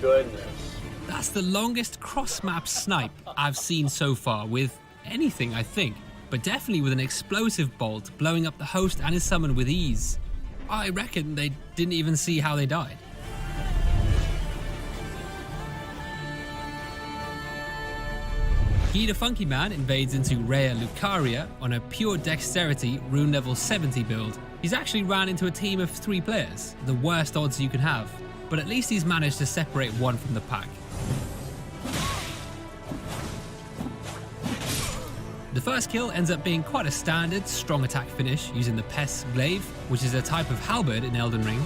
goodness. That's the longest cross-map snipe I've seen so far with anything, I think, but definitely with an explosive bolt blowing up the host and his summon with ease. I reckon they didn't even see how they died. Guy the Funky Man invades into Rhea Lucaria on a pure dexterity rune level 70 build. He's actually ran into a team of 3 players, the worst odds you can have, but at least he's managed to separate one from the pack. The first kill ends up being quite a standard, strong attack finish using the Pest's Glaive, which is a type of halberd in Elden Ring.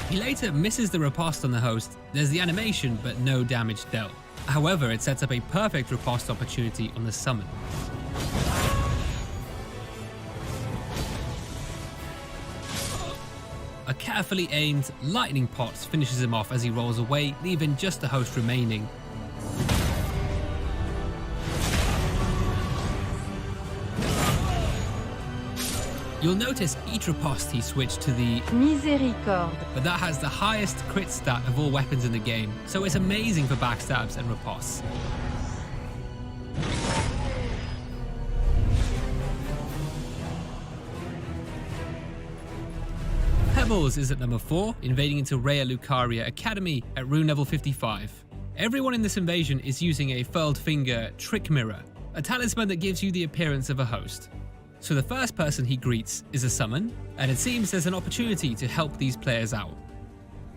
He later misses the riposte on the host. There's the animation, but no damage dealt. However, it sets up a perfect riposte opportunity on the summon. A carefully aimed lightning pot finishes him off as he rolls away, leaving just the host remaining. You'll notice each riposte he switched to the Miséricorde, but that has the highest crit stat of all weapons in the game, so it's amazing for backstabs and ripostes. Pebbles is at number 4, invading into Rhea Lucaria Academy at rune level 55. Everyone in this invasion is using a furled finger trick mirror, a talisman that gives you the appearance of a host. So the first person he greets is a summon, and it seems there's an opportunity to help these players out.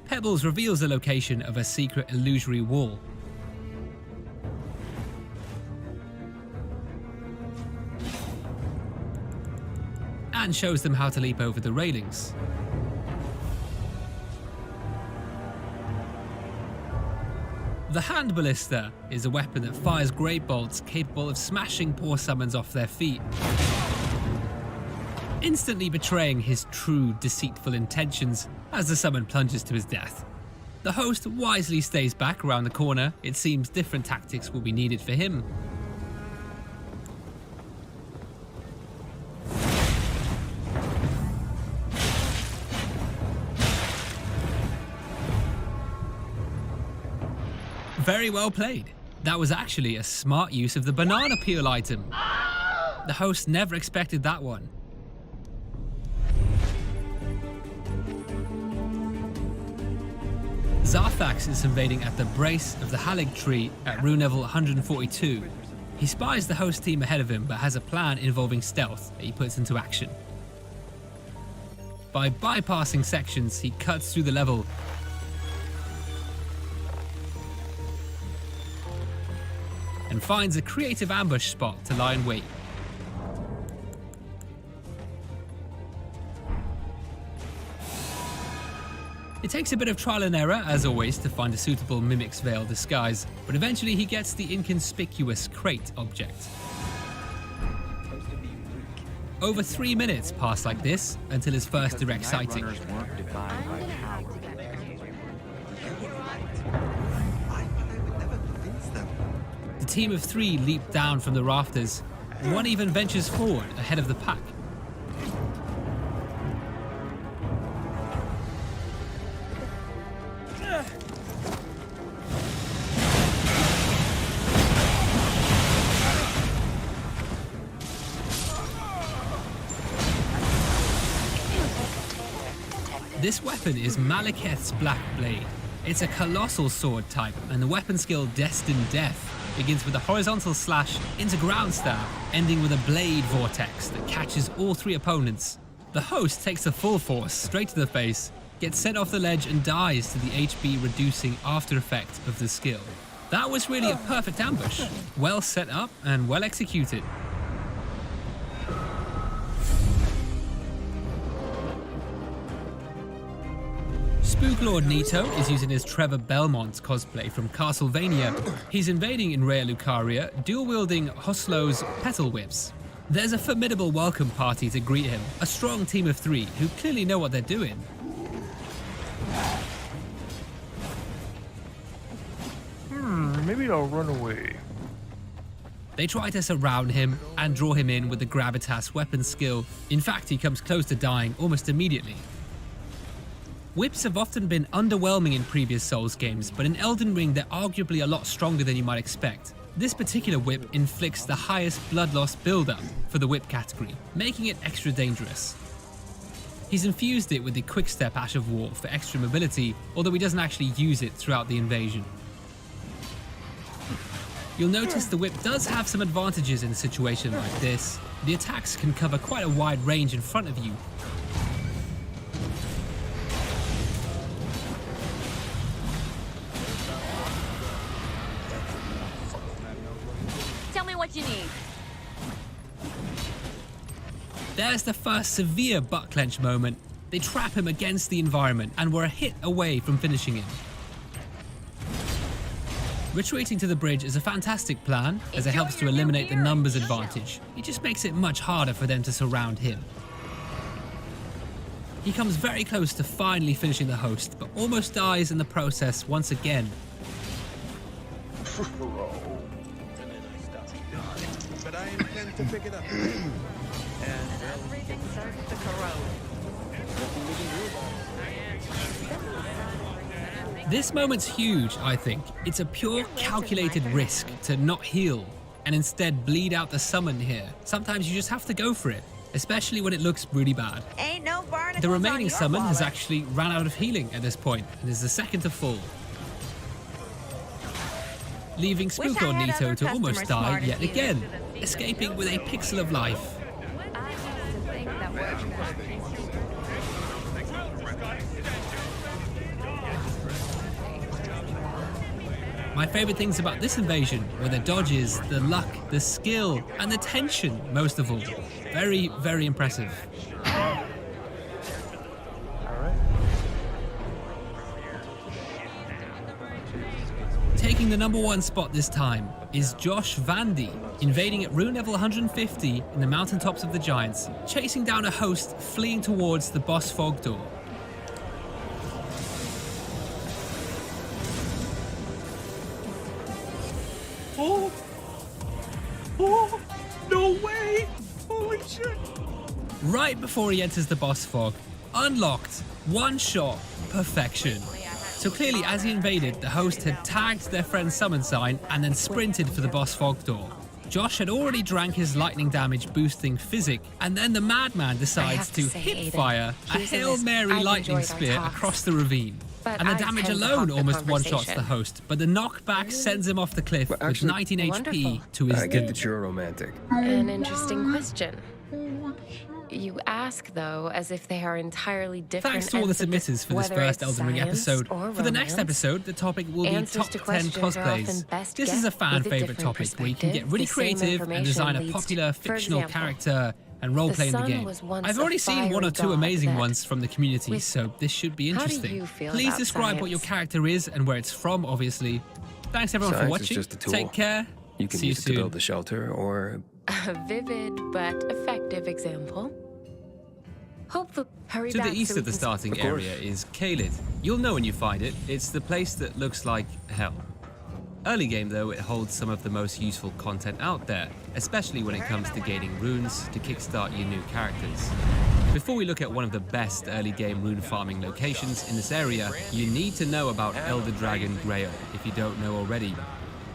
Pebbles reveals the location of a secret illusory wall. And shows them how to leap over the railings. The Hand Ballista is a weapon that fires great bolts capable of smashing poor summons off their feet, instantly betraying his true deceitful intentions as the summon plunges to his death. The host wisely stays back around the corner. It seems different tactics will be needed for him. Very well played. That was actually a smart use of the banana peel item. The host never expected that one. Zarthax is invading at the brace of the Halig tree at rune level 142. He spies the host team ahead of him but has a plan involving stealth that he puts into action. By bypassing sections, he cuts through the level and finds a creative ambush spot to lie in wait. It takes a bit of trial and error, as always, to find a suitable Mimic's Veil disguise, but eventually he gets the inconspicuous crate object. Over 3 minutes pass like this until his first direct sighting. The team of 3 leap down from the rafters, and one even ventures forward ahead of the pack. This weapon is Malekith's Black Blade. It's a colossal sword type, and the weapon skill Destined Death begins with a horizontal slash into ground stab, ending with a blade vortex that catches all 3 opponents. The host takes the full force straight to the face, gets sent off the ledge and dies to the HP reducing after effect of the skill. That was really a perfect ambush, well set up and well executed. Spooklord Nito is using his Trevor Belmont cosplay from Castlevania. He's invading in Rhea Lucaria, dual-wielding Hoslo's Petal Whips. There's a formidable welcome party to greet him, a strong team of 3 who clearly know what they're doing. Maybe I'll run away. They try to surround him and draw him in with the gravitas weapon skill. In fact, he comes close to dying almost immediately. Whips have often been underwhelming in previous Souls games, but in Elden Ring they're arguably a lot stronger than you might expect. This particular whip inflicts the highest blood loss build-up for the whip category, making it extra dangerous. He's infused it with the quick step Ash of War for extra mobility, although he doesn't actually use it throughout the invasion. You'll notice the whip does have some advantages in a situation like this. The attacks can cover quite a wide range in front of you. Tell me what you need. There's the first severe butt clench moment. They trap him against the environment and were a hit away from finishing him. Retreating to the bridge is a fantastic plan, as it helps to eliminate the numbers advantage. It just makes it much harder for them to surround him. He comes very close to finally finishing the host, but almost dies in the process once again. But I intend to pick it up. Everything starts to corrode. This moment's huge, I think. It's a pure calculated risk to not heal and instead bleed out the summon here. Sometimes you just have to go for it, especially when it looks really bad. Ain't no barnacles The on remaining your summon has wallet. actually ran out of healing at this point and is the second to fall, leaving Wish I Spook or had Nito other to almost customers die smart as yet you. again, escaping with a pixel of life. I used to think that My favourite things about this invasion were the dodges, the luck, the skill, and the tension, most of all. Very, very impressive. Taking the #1 spot this time is Josh Vandy, invading at rune level 150 in the mountaintops of the Giants, chasing down a host fleeing towards the boss fog door. Oh, no way! Holy shit! Right before he enters the boss fog, unlocked, one shot, perfection. So clearly, as he invaded, the host had tagged their friend's summon sign and then sprinted for the boss fog door. Josh had already drank his lightning damage boosting physic, and then the madman decides to hip fire a Hail Mary lightning spear across the ravine. And the damage alone almost one-shots the host, but the knockback sends him off the cliff with 19 HP to his I get death. that you're a romantic. An interesting question. You ask, though, as if they are entirely different. Thanks to all the ends of the- submitters for this whether first it's Elden Ring science episode. or For the next romance. episode, the topic will be Answers top to 10 questions are often cosplays. best This is a guessed fan with a favorite different topic where you can get really perspective. The same creative and design a information popular leads to- for fictional example, character and roleplay in the sun game. was once I've a already seen one or two fiery amazing god ones from the community, with- so this should be How do interesting. you feel Please about describe what your science? character is and where it's from, obviously. Thanks everyone for Science is watching. just a tool. Take care. You can See you use it to soon. build a shelter or A vivid but effective example. Hopefully, hurry To back the east so we of the can starting Of course. area is Caelid. You'll know when you find it. It's the place that looks like hell. Early game though, it holds some of the most useful content out there, especially when it comes to gaining runes to kickstart your new characters. Before we look at one of the best early game rune farming locations in this area, you need to know about Elder Dragon Grail if you don't know already.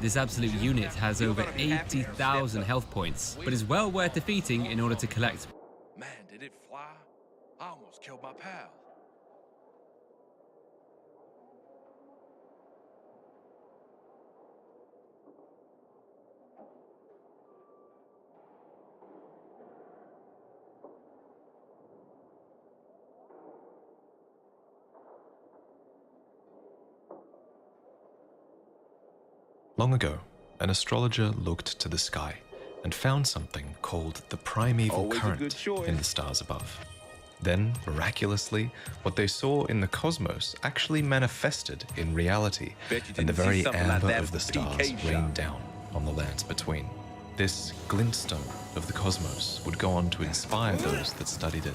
This absolute unit has over 80,000 health points, but is well worth defeating in order to collect. Man, did it fly? I almost killed my pal. Long ago, an astrologer looked to the sky and found something called the primeval Always a good current choice. in the stars above. Then, miraculously, what they saw in the cosmos actually manifested in reality, Bet you and the didn't see very something like amber that of the for PK stars shop. rained down on the lands between. This glintstone of the cosmos would go on to inspire those that studied it.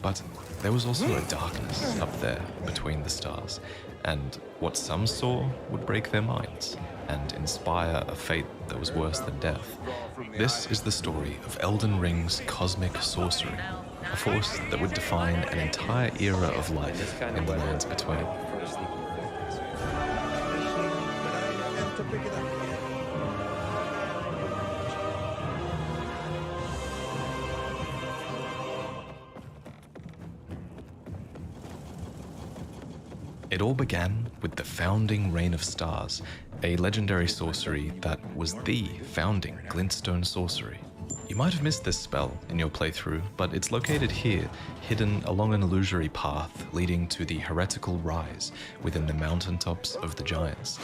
But there was also a darkness up there between the stars, and what some saw would break their minds. and inspire a fate that was worse than death. This is the story of Elden Ring's cosmic sorcery, a force that would define an entire era of life in the lands between. It all began with the founding Reign of Stars, a legendary sorcery that was the founding glintstone sorcery. You might have missed this spell in your playthrough, but it's located here, hidden along an illusory path leading to the heretical rise within the mountaintops of the Giants.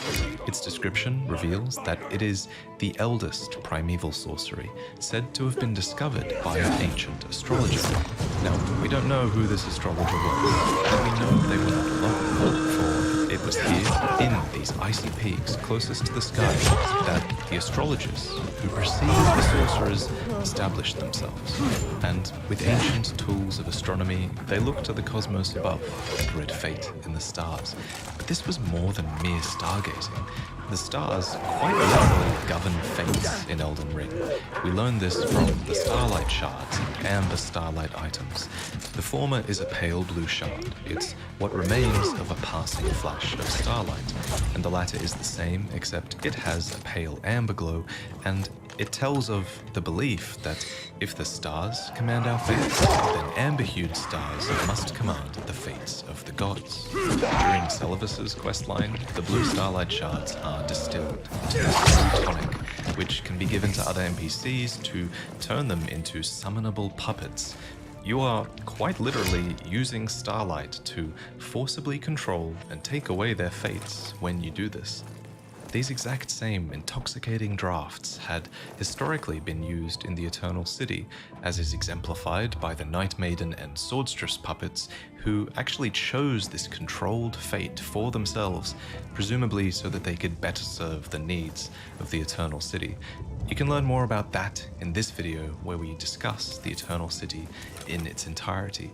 Its description reveals that it is the eldest primeval sorcery, said to have been discovered by an ancient astrologer. Now, we don't know who this astrologer was, but we know they were not alone, for it was here, in these icy peaks closest to the sky, that the astrologers who perceived the sorcerers established themselves. And with ancient tools of astronomy, they looked to the cosmos above and read fate in the stars. But this was more than mere stargazing. The stars quite literally govern fates in Elden Ring. We learn this from the starlight shards and amber starlight items. The former is a pale blue shard. It's what remains of a passing flash of starlight. And the latter is the same, except it has a pale amber glow, and it tells of the belief that if the stars command our fates, then amber-hued stars must command the fates of the gods. During Celivis's questline, the blue starlight shards are distilled into this blue tonic, which can be given to other NPCs to turn them into summonable puppets. You are quite literally using starlight to forcibly control and take away their fates when you do this. These exact same intoxicating drafts had historically been used in the Eternal City, as is exemplified by the Night Maiden and Swordstress puppets, who actually chose this controlled fate for themselves, presumably so that they could better serve the needs of the Eternal City. You can learn more about that in this video, where we discuss the Eternal City in its entirety.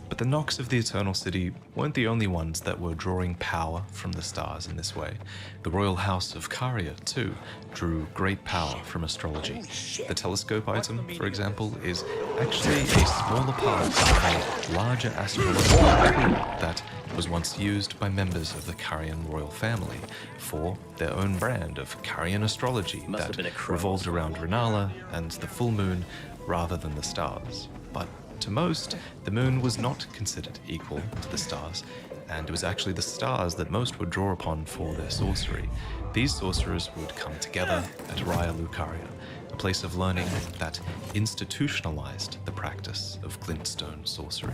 But the Nox of the Eternal City weren't the only ones that were drawing power from the stars in this way. The royal house of Caria, too, drew great power from astrology. The telescope item, for example, is actually a smaller part of a larger astrological tool that was once used by members of the Carian royal family for their own brand of Carian astrology that revolved around Renala and the full moon rather than the stars. But to most, the moon was not considered equal to the stars, and it was actually the stars that most would draw upon for their sorcery. These sorcerers would come together at Raya Lucaria, a place of learning that institutionalized the practice of glintstone sorcery.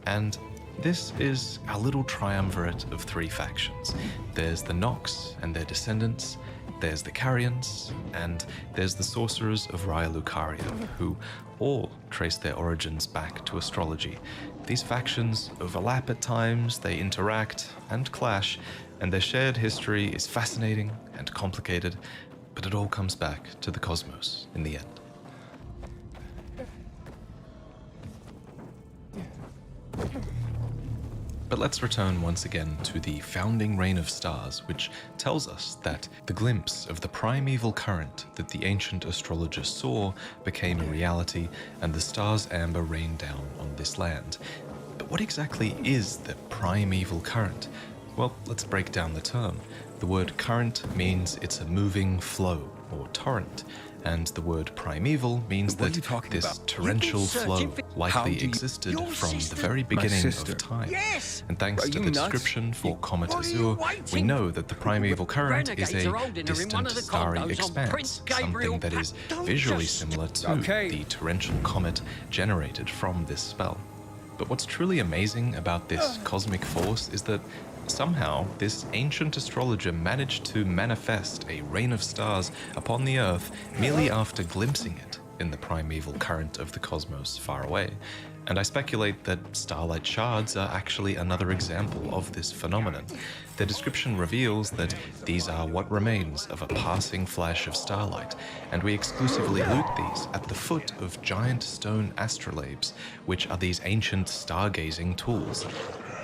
And this is our little triumvirate of three factions. There's the Nox and their descendants, there's the Carians, and there's the sorcerers of Raya Lucaria, who all trace their origins back to astrology. These factions overlap at times, they interact and clash, and their shared history is fascinating and complicated, but it all comes back to the cosmos in the end. But let's return once again to the founding Reign of Stars, which tells us that the glimpse of the primeval current that the ancient astrologer saw became a reality, and the stars' amber rained down on this land. But what exactly is the primeval current? Well, let's break down the term. The word current means it's a moving flow, or torrent, and the word primeval means that this torrential flow likely existed from the very beginning of time. And thanks to the description for Comet Azure, we know that the primeval current is a distant starry expanse, something that is visually similar to the torrential comet generated from this spell. But what's truly amazing about this cosmic force is that somehow, this ancient astrologer managed to manifest a rain of stars upon the Earth merely after glimpsing it in the primeval current of the cosmos far away. And I speculate that starlight shards are actually another example of this phenomenon. Their description reveals that these are what remains of a passing flash of starlight, and we exclusively loot these at the foot of giant stone astrolabes, which are these ancient stargazing tools.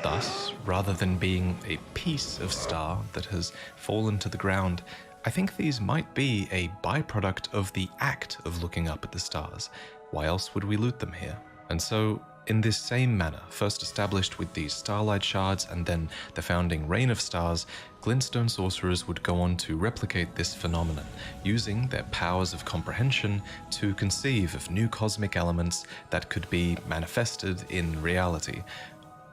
Thus, rather than being a piece of star that has fallen to the ground, I think these might be a byproduct of the act of looking up at the stars. Why else would we loot them here? And so, in this same manner, first established with these starlight shards and then the founding rain of stars, glintstone sorcerers would go on to replicate this phenomenon, using their powers of comprehension to conceive of new cosmic elements that could be manifested in reality.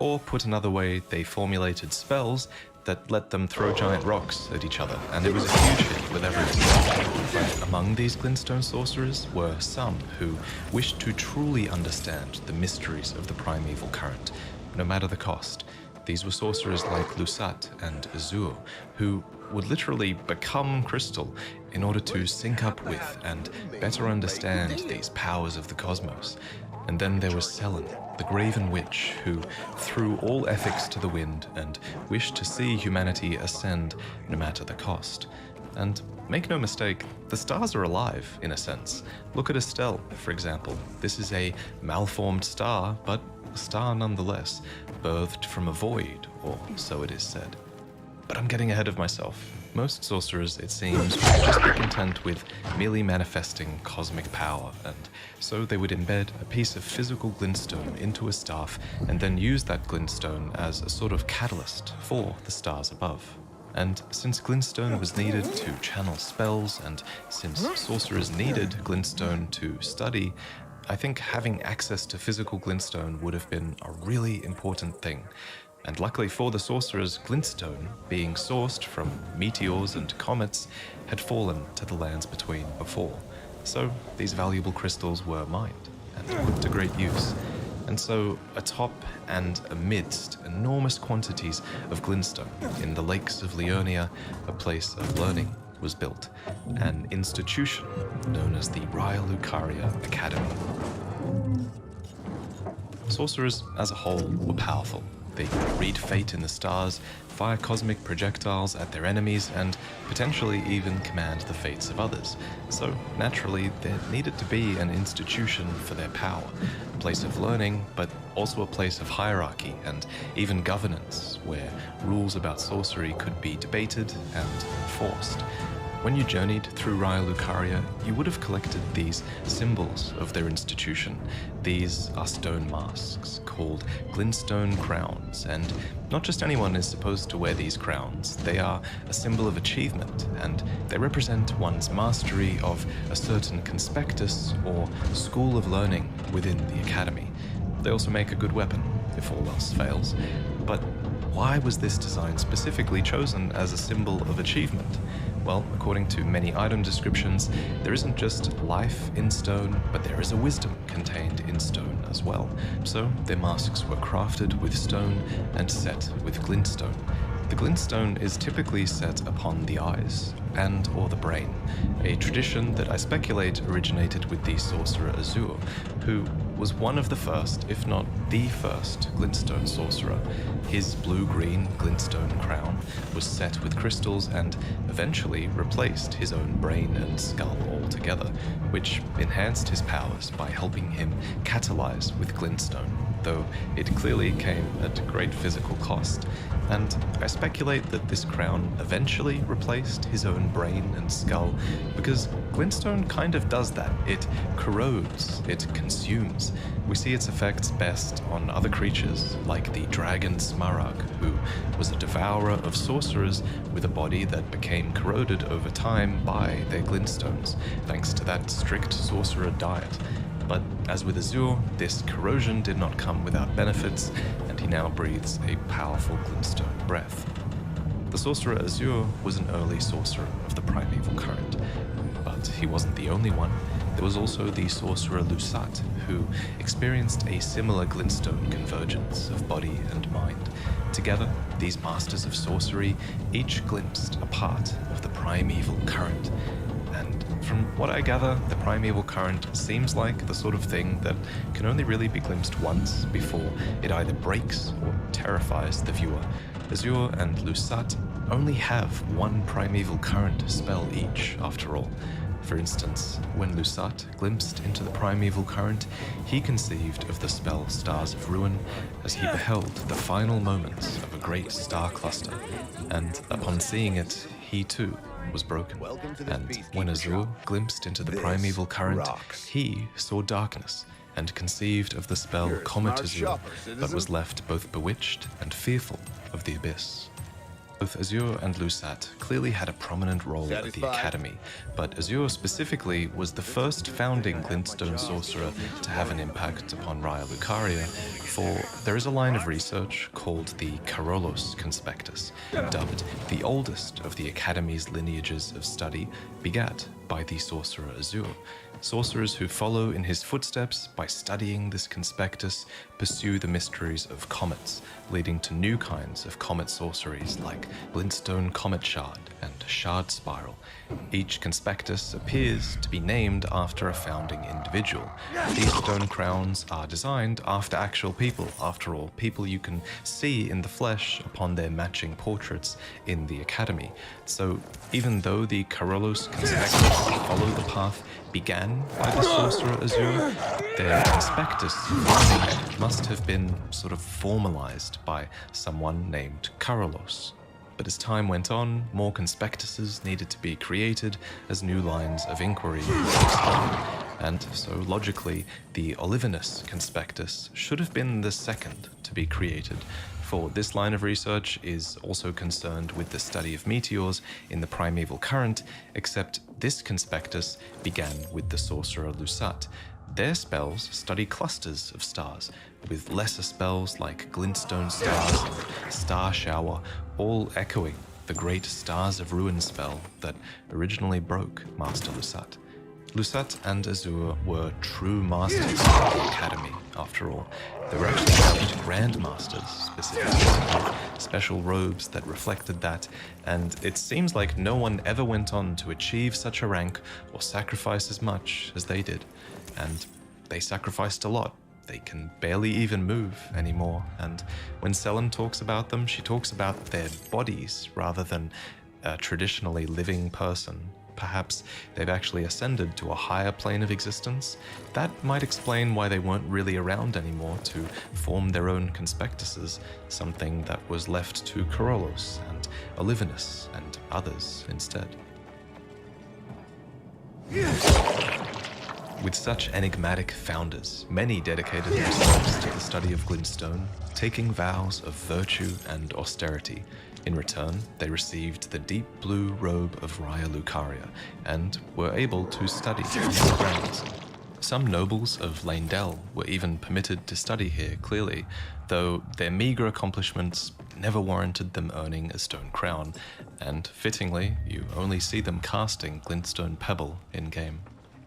Or put another way, they formulated spells that let them throw giant rocks at each other, and it was a huge hit with everyone. But among these glintstone sorcerers were some who wished to truly understand the mysteries of the primeval current, no matter the cost. These were sorcerers like Lusat and Azur, who would literally become crystal in order to sync up with and better understand these powers of the cosmos. And then there was Selen, the Graven Witch, who threw all ethics to the wind and wished to see humanity ascend no matter the cost. And make no mistake, the stars are alive, in a sense. Look at Estelle, for example. This is a malformed star, but a star nonetheless, birthed from a void, or so it is said. But I'm getting ahead of myself. Most sorcerers, it seems, would just be content with merely manifesting cosmic power, and so they would embed a piece of physical glintstone into a staff and then use that glintstone as a sort of catalyst for the stars above. And since glintstone was needed to channel spells, and since sorcerers needed glintstone to study, I think having access to physical glintstone would have been a really important thing. And luckily for the sorcerers, glintstone, being sourced from meteors and comets, had fallen to the lands between before. So these valuable crystals were mined and put to great use. And so atop and amidst enormous quantities of glintstone in the lakes of Leonia, a place of learning was built, an institution known as the Raya Lucaria Academy. Sorcerers as a whole were powerful. They could read fate in the stars, fire cosmic projectiles at their enemies, and potentially even command the fates of others. So, naturally, there needed to be an institution for their power, a place of learning, but also a place of hierarchy and even governance, where rules about sorcery could be debated and enforced. When you journeyed through Raya Lucaria, you would have collected these symbols of their institution. These are stone masks, called glintstone crowns, and not just anyone is supposed to wear these crowns. They are a symbol of achievement, and they represent one's mastery of a certain conspectus or school of learning within the academy. They also make a good weapon, if all else fails. But why was this design specifically chosen as a symbol of achievement? Well, according to many item descriptions, there isn't just life in stone, but there is a wisdom contained in stone as well. So their masks were crafted with stone and set with glintstone. The glintstone is typically set upon the eyes and or the brain, a tradition that I speculate originated with the sorcerer Azur, who was one of the first, if not the first, glintstone sorcerer. His blue-green glintstone crown was set with crystals and eventually replaced his own brain and skull altogether, which enhanced his powers by helping him catalyze with glintstone, though it clearly came at great physical cost. And I speculate that this crown eventually replaced his own brain and skull, because glintstone kind of does that. It corrodes, it consumes. We see its effects best on other creatures, like the dragon Smaragd, who was a devourer of sorcerers with a body that became corroded over time by their glintstones, thanks to that strict sorcerer diet. But as with Azur, this corrosion did not come without benefits, and he now breathes a powerful glintstone breath. The sorcerer Azur was an early sorcerer of the primeval current, but he wasn't the only one. There was also the sorcerer Lusat, who experienced a similar glintstone convergence of body and mind. Together, these masters of sorcery each glimpsed a part of the primeval current. And from what I gather, the primeval current seems like the sort of thing that can only really be glimpsed once before it either breaks or terrifies the viewer. Azur and Lusat only have one primeval current spell each, after all. For instance, when Lusat glimpsed into the primeval current, he conceived of the spell Stars of Ruin as he beheld the final moments of a great star cluster, and upon seeing it, he too was broken. And when Azur glimpsed into the primeval current, he saw darkness and conceived of the spell Comet Azur, but was left both bewitched and fearful of the abyss. Both Azur and Lusat clearly had a prominent role at the Academy, but Azur specifically was the first founding glintstone sorcerer to have an impact upon Raya Lucaria, for there is a line of research called the Carolus Conspectus, dubbed the oldest of the Academy's lineages of study, begat by the sorcerer Azur. Sorcerers who follow in his footsteps by studying this conspectus pursue the mysteries of comets, leading to new kinds of comet sorceries like glintstone comet shard and shard spiral. Each conspectus appears to be named after a founding individual. These stone crowns are designed after actual people, after all, people you can see in the flesh upon their matching portraits in the Academy. So even though the Carolus conspectus follow the path began by the sorcerer Azur, their conspectus must have been sort of formalized by someone named Carolus. But as time went on, more conspectuses needed to be created as new lines of inquiry were explored. And so logically, the Olivinus conspectus should have been the second to be created, for this line of research is also concerned with the study of meteors in the primeval current, except this conspectus began with the sorcerer Lusat. Their spells study clusters of stars, with lesser spells like glintstone stars and star shower, all echoing the great Stars of Ruin spell that originally broke Master Lusat. Lusat and Azur were true masters of the Academy, after all. They were actually dubbed Grandmasters, specifically, with special robes that reflected that, and it seems like no one ever went on to achieve such a rank or sacrifice as much as they did. And they sacrificed a lot. They can barely even move anymore, and when Selen talks about them, she talks about their bodies rather than a traditionally living person. Perhaps they've actually ascended to a higher plane of existence. That might explain why they weren't really around anymore to form their own conspectuses, something that was left to Carolus and Olivinus and others instead. With such enigmatic founders, many dedicated themselves to the study of glintstone, taking vows of virtue and austerity. In return, they received the deep blue robe of Raya Lucaria and were able to study these grounds. Some nobles of Leyndell were even permitted to study here clearly, though their meager accomplishments never warranted them earning a stone crown, and fittingly, you only see them casting glintstone pebble in-game.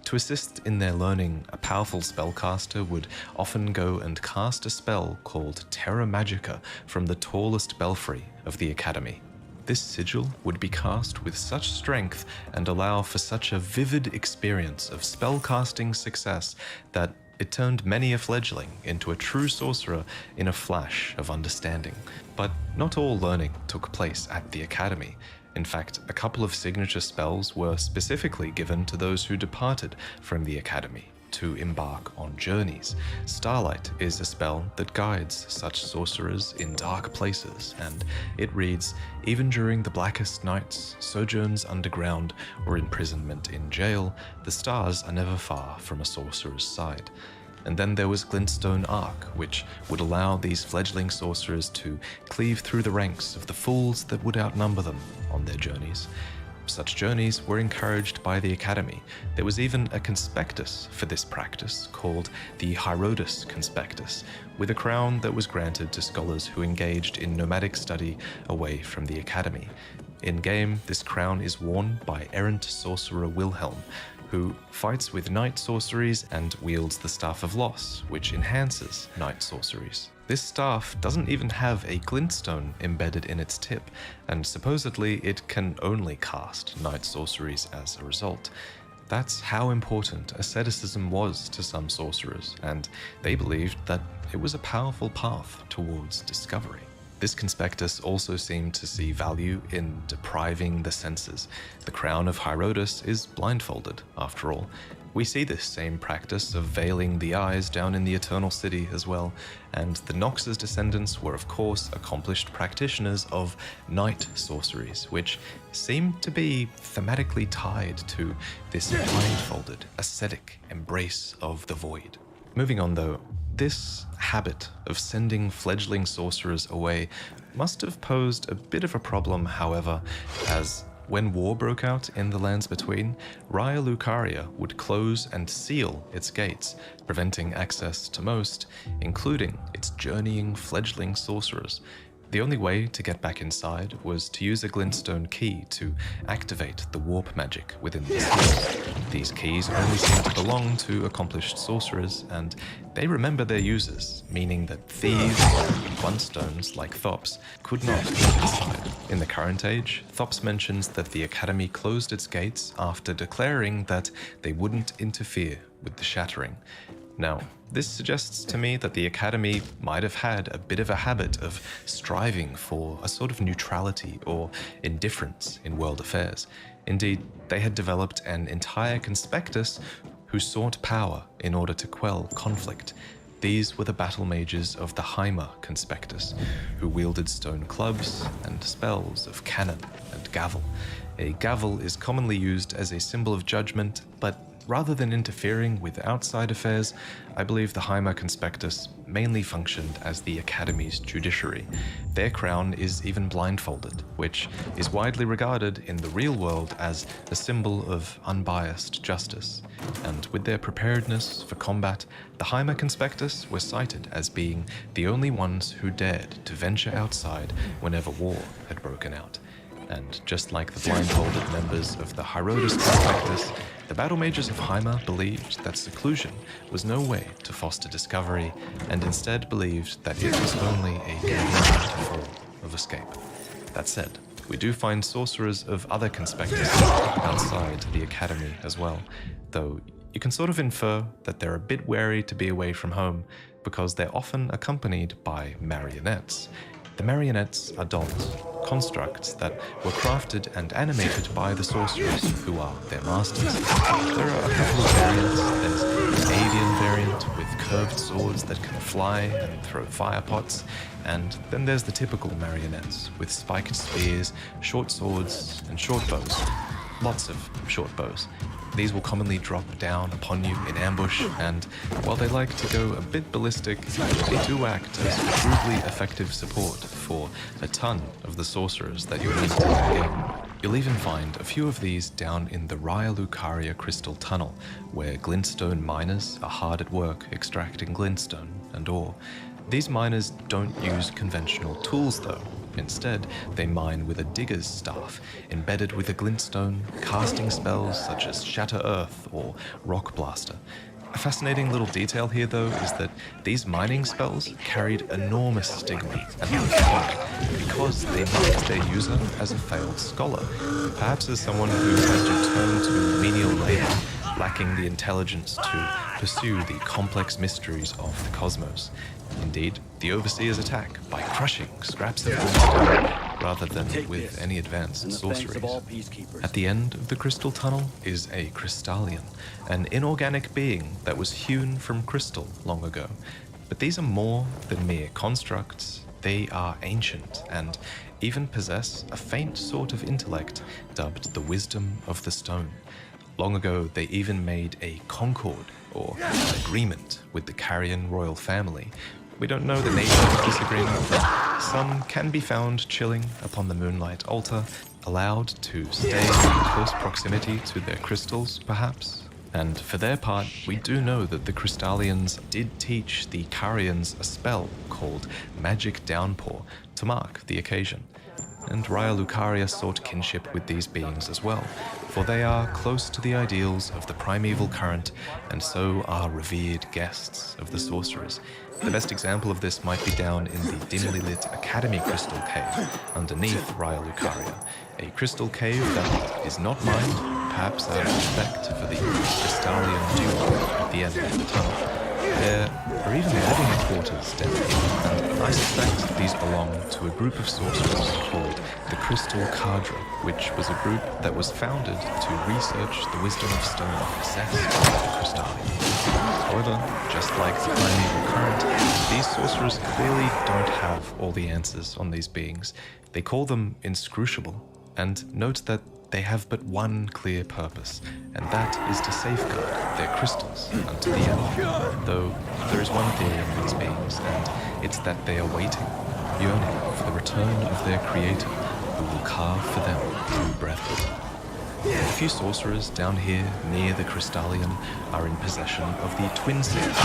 To assist in their learning, a powerful spellcaster would often go and cast a spell called Terra Magica from the tallest belfry of the Academy. This sigil would be cast with such strength and allow for such a vivid experience of spellcasting success that it turned many a fledgling into a true sorcerer in a flash of understanding. But not all learning took place at the Academy. In fact, a couple of signature spells were specifically given to those who departed from the Academy to embark on journeys. Starlight is a spell that guides such sorcerers in dark places, and it reads, "Even during the blackest nights, sojourns underground, or imprisonment in jail, the stars are never far from a sorcerer's side." And then there was Glintstone Arc, which would allow these fledgling sorcerers to cleave through the ranks of the fools that would outnumber them on their journeys. Such journeys were encouraged by the Academy. There was even a conspectus for this practice called the Hierodus Conspectus, with a crown that was granted to scholars who engaged in nomadic study away from the Academy. In-game, this crown is worn by errant sorcerer Wilhelm, who fights with night sorceries and wields the Staff of Loss, which enhances night sorceries. This staff doesn't even have a glintstone embedded in its tip, and supposedly it can only cast night sorceries as a result. That's how important asceticism was to some sorcerers, and they believed that it was a powerful path towards discovery. This conspectus also seemed to see value in depriving the senses. The crown of Herodotus is blindfolded, after all. We see this same practice of veiling the eyes down in the Eternal City as well, and the Nox's descendants were of course accomplished practitioners of night sorceries, which seemed to be thematically tied to this blindfolded, ascetic embrace of the void. Moving on though, this habit of sending fledgling sorcerers away must have posed a bit of a problem, however, as when war broke out in the lands between, Raya Lucaria would close and seal its gates, preventing access to most, including its journeying fledgling sorcerers. The only way to get back inside was to use a glintstone key to activate the warp magic within the seal. These keys only seem to belong to accomplished sorcerers, and they remember their users, meaning that thieves or Glintstones like Thops could not get inside. In the current age, Thops mentions that the Academy closed its gates after declaring that they wouldn't interfere with the shattering. Now, this suggests to me that the Academy might have had a bit of a habit of striving for a sort of neutrality or indifference in world affairs. Indeed, they had developed an entire conspectus who sought power in order to quell conflict. These were the battle mages of the Heimer conspectus, who wielded stone clubs and spells of cannon and gavel. A gavel is commonly used as a symbol of judgment, but rather than interfering with outside affairs, I believe the Heimer conspectus mainly functioned as the Academy's judiciary. Their crown is even blindfolded, which is widely regarded in the real world as a symbol of unbiased justice. And with their preparedness for combat, the Heimer conspectus were cited as being the only ones who dared to venture outside whenever war had broken out. And just like the blindfolded members of the Herodotus conspectus, the battle mages of Heimer believed that seclusion was no way to foster discovery, and instead believed that it was only a convenient form of escape. That said, we do find sorcerers of other conspectuses outside the Academy as well, though you can sort of infer that they're a bit wary to be away from home because they're often accompanied by marionettes. The marionettes are dolls, constructs that were crafted and animated by the sorcerers, who are their masters. There are a couple of variants. There's an avian variant with curved swords that can fly and throw fire pots, and then there's the typical marionettes with spiked spears, short swords, and short bows. Lots of short bows. These will commonly drop down upon you in ambush, and while they like to go a bit ballistic, they do act as crudely effective support for a ton of the sorcerers that you meet in the game. You'll even find a few of these down in the Raya Lucaria crystal tunnel, where glintstone miners are hard at work extracting glintstone and ore. These miners don't use conventional tools though. Instead, they mine with a digger's staff, embedded with a glintstone, casting spells such as Shatter Earth or Rock Blaster. A fascinating little detail here, though, is that these mining spells carried enormous stigma and uncommon because they marked their user as a failed scholar, perhaps as someone who had to turn to menial labor, lacking the intelligence to pursue the complex mysteries of the cosmos. Indeed, the Overseers attack by crushing scraps of glintstone rather than with any advanced sorceries. At the end of the crystal tunnel is a crystallian, an inorganic being that was hewn from crystal long ago. But these are more than mere constructs. They are ancient and even possess a faint sort of intellect dubbed the wisdom of the stone. Long ago, they even made a concord, or an agreement, with the Carian royal family. We don't know the nature of this agreement, but some can be found chilling upon the moonlight altar, allowed to stay in close proximity to their crystals, perhaps. And for their part, we do know that the Crystallians did teach the Carians a spell called Magic Downpour to mark the occasion. And Raya Lucaria sought kinship with these beings as well, for they are close to the ideals of the primeval current, and so are revered guests of the sorcerers. The best example of this might be down in the dimly lit Academy Crystal Cave underneath Raya Lucaria, a crystal cave that is not mined, perhaps out of respect for the Crystallian duel at the end of the tunnel. There are even living quarters down here, and I suspect these belong to a group of sorcerers called the Crystal Cadre, which was a group that was founded to research the wisdom of stone possessed by the Crystallian. However, just like the primeval current, these sorcerers clearly don't have all the answers on these beings. They call them inscrutable, and note that they have but one clear purpose, and that is to safeguard their crystals unto the end. Though there is one theory on these beings, and it's that they are waiting, yearning for the return of their creator, who will carve for them true breath. A few sorcerers down here near the Crystallian are in possession of the Twin Sage,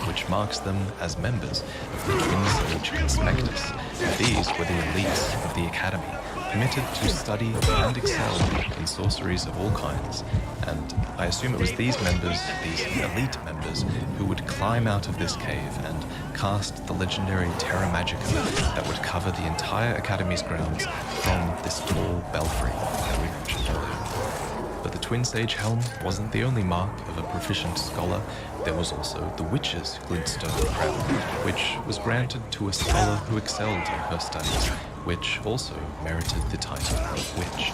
which marks them as members of the Twin Sage Conspectus. These were the elites of the Academy, permitted to study and excel in sorceries of all kinds, and I assume it was these members, these elite members, who would climb out of this cave and cast the legendary Terra Magica that would cover the entire Academy's grounds from this tall belfry that we mentioned earlier. But the Twin Sage Helm wasn't the only mark of a proficient scholar. There was also the Witch's Glintstone Crown, which was granted to a scholar who excelled in her studies, which also merited the title of Witch.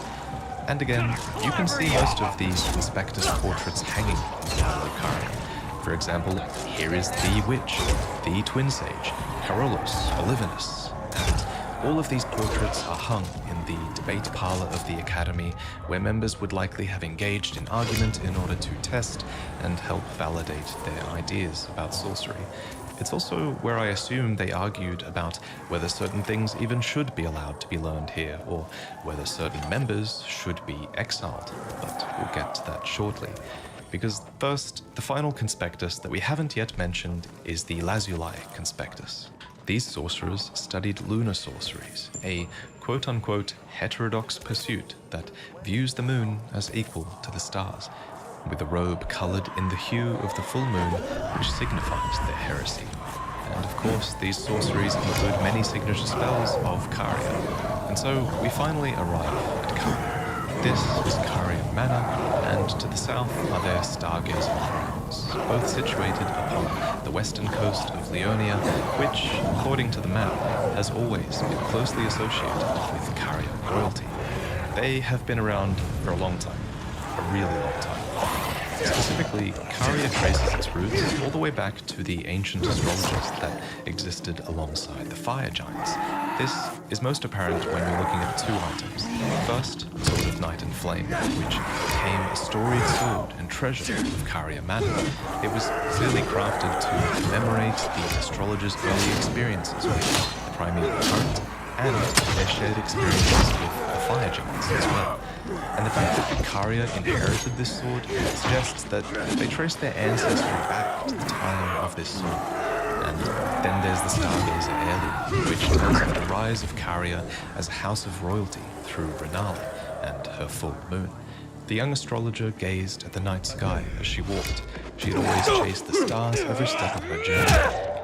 And again, you can see most of these Conspectus portraits hanging in Lucaria. For example, here is the Witch, the Twin Sage, Carolus, Olivinus, and all of these portraits are hung in the debate parlor of the Academy, where members would likely have engaged in argument in order to test and help validate their ideas about sorcery. It's also where I assume they argued about whether certain things even should be allowed to be learned here, or whether certain members should be exiled, but we'll get to that shortly. Because first, the final conspectus that we haven't yet mentioned is the Lazuli Conspectus. These sorcerers studied lunar sorceries, a quote-unquote heterodox pursuit that views the moon as equal to the stars, with a robe colored in the hue of the full moon, which signifies their heresy. And of course, these sorceries include many signature spells of Caria. And so we finally arrive at Caria. This is Caria Manor, and to the south are their stargazing grounds, both situated upon the western coast of Leonia, which, according to the map, has always been closely associated with Caria royalty. They have been around for a long time, a really long time. Specifically, Caria traces its roots all the way back to the ancient astrologers that existed alongside the fire giants. This is most apparent when we're looking at two items. First, Sword of Night and Flame, which became a storied sword and treasure of Caria Manor. It was clearly crafted to commemorate the astrologers' early experiences with the primeval current and their shared experiences with the fire giants as well. And the fact that Caria inherited this sword suggests that they trace their ancestry back to the time of this sword. And then there's the Stargazer heirloom, which tells of the rise of Caria as a house of royalty through Renala and her full moon. The young astrologer gazed at the night sky as she walked. She had always chased the stars every step of her journey.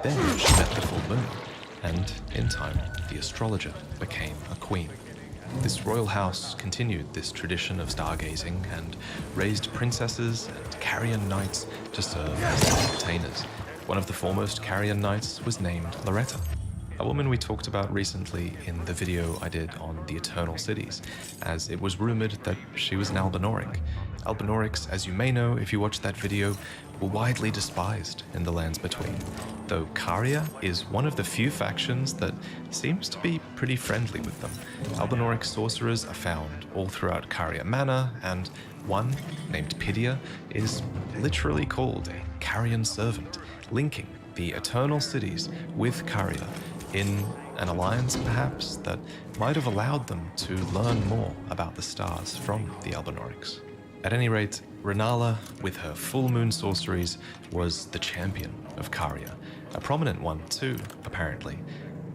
Then she met the full moon, and in time, the astrologer became a queen. This royal house continued this tradition of stargazing and raised princesses and Carian knights to serve as their retainers. One of the foremost Carian knights was named Loretta, a woman we talked about recently in the video I did on the Eternal Cities, as it was rumored that she was an Albinoric. Albinorics, as you may know if you watched that video, were widely despised in the lands between, though Caria is one of the few factions that seems to be pretty friendly with them. Albinoric sorcerers are found all throughout Caria Manor, and one, named Pidia, is literally called a Carian servant, linking the Eternal Cities with Caria in an alliance perhaps that might have allowed them to learn more about the stars from the Albinorics. At any rate, Renala, with her full moon sorceries, was the champion of Caria, a prominent one too, apparently.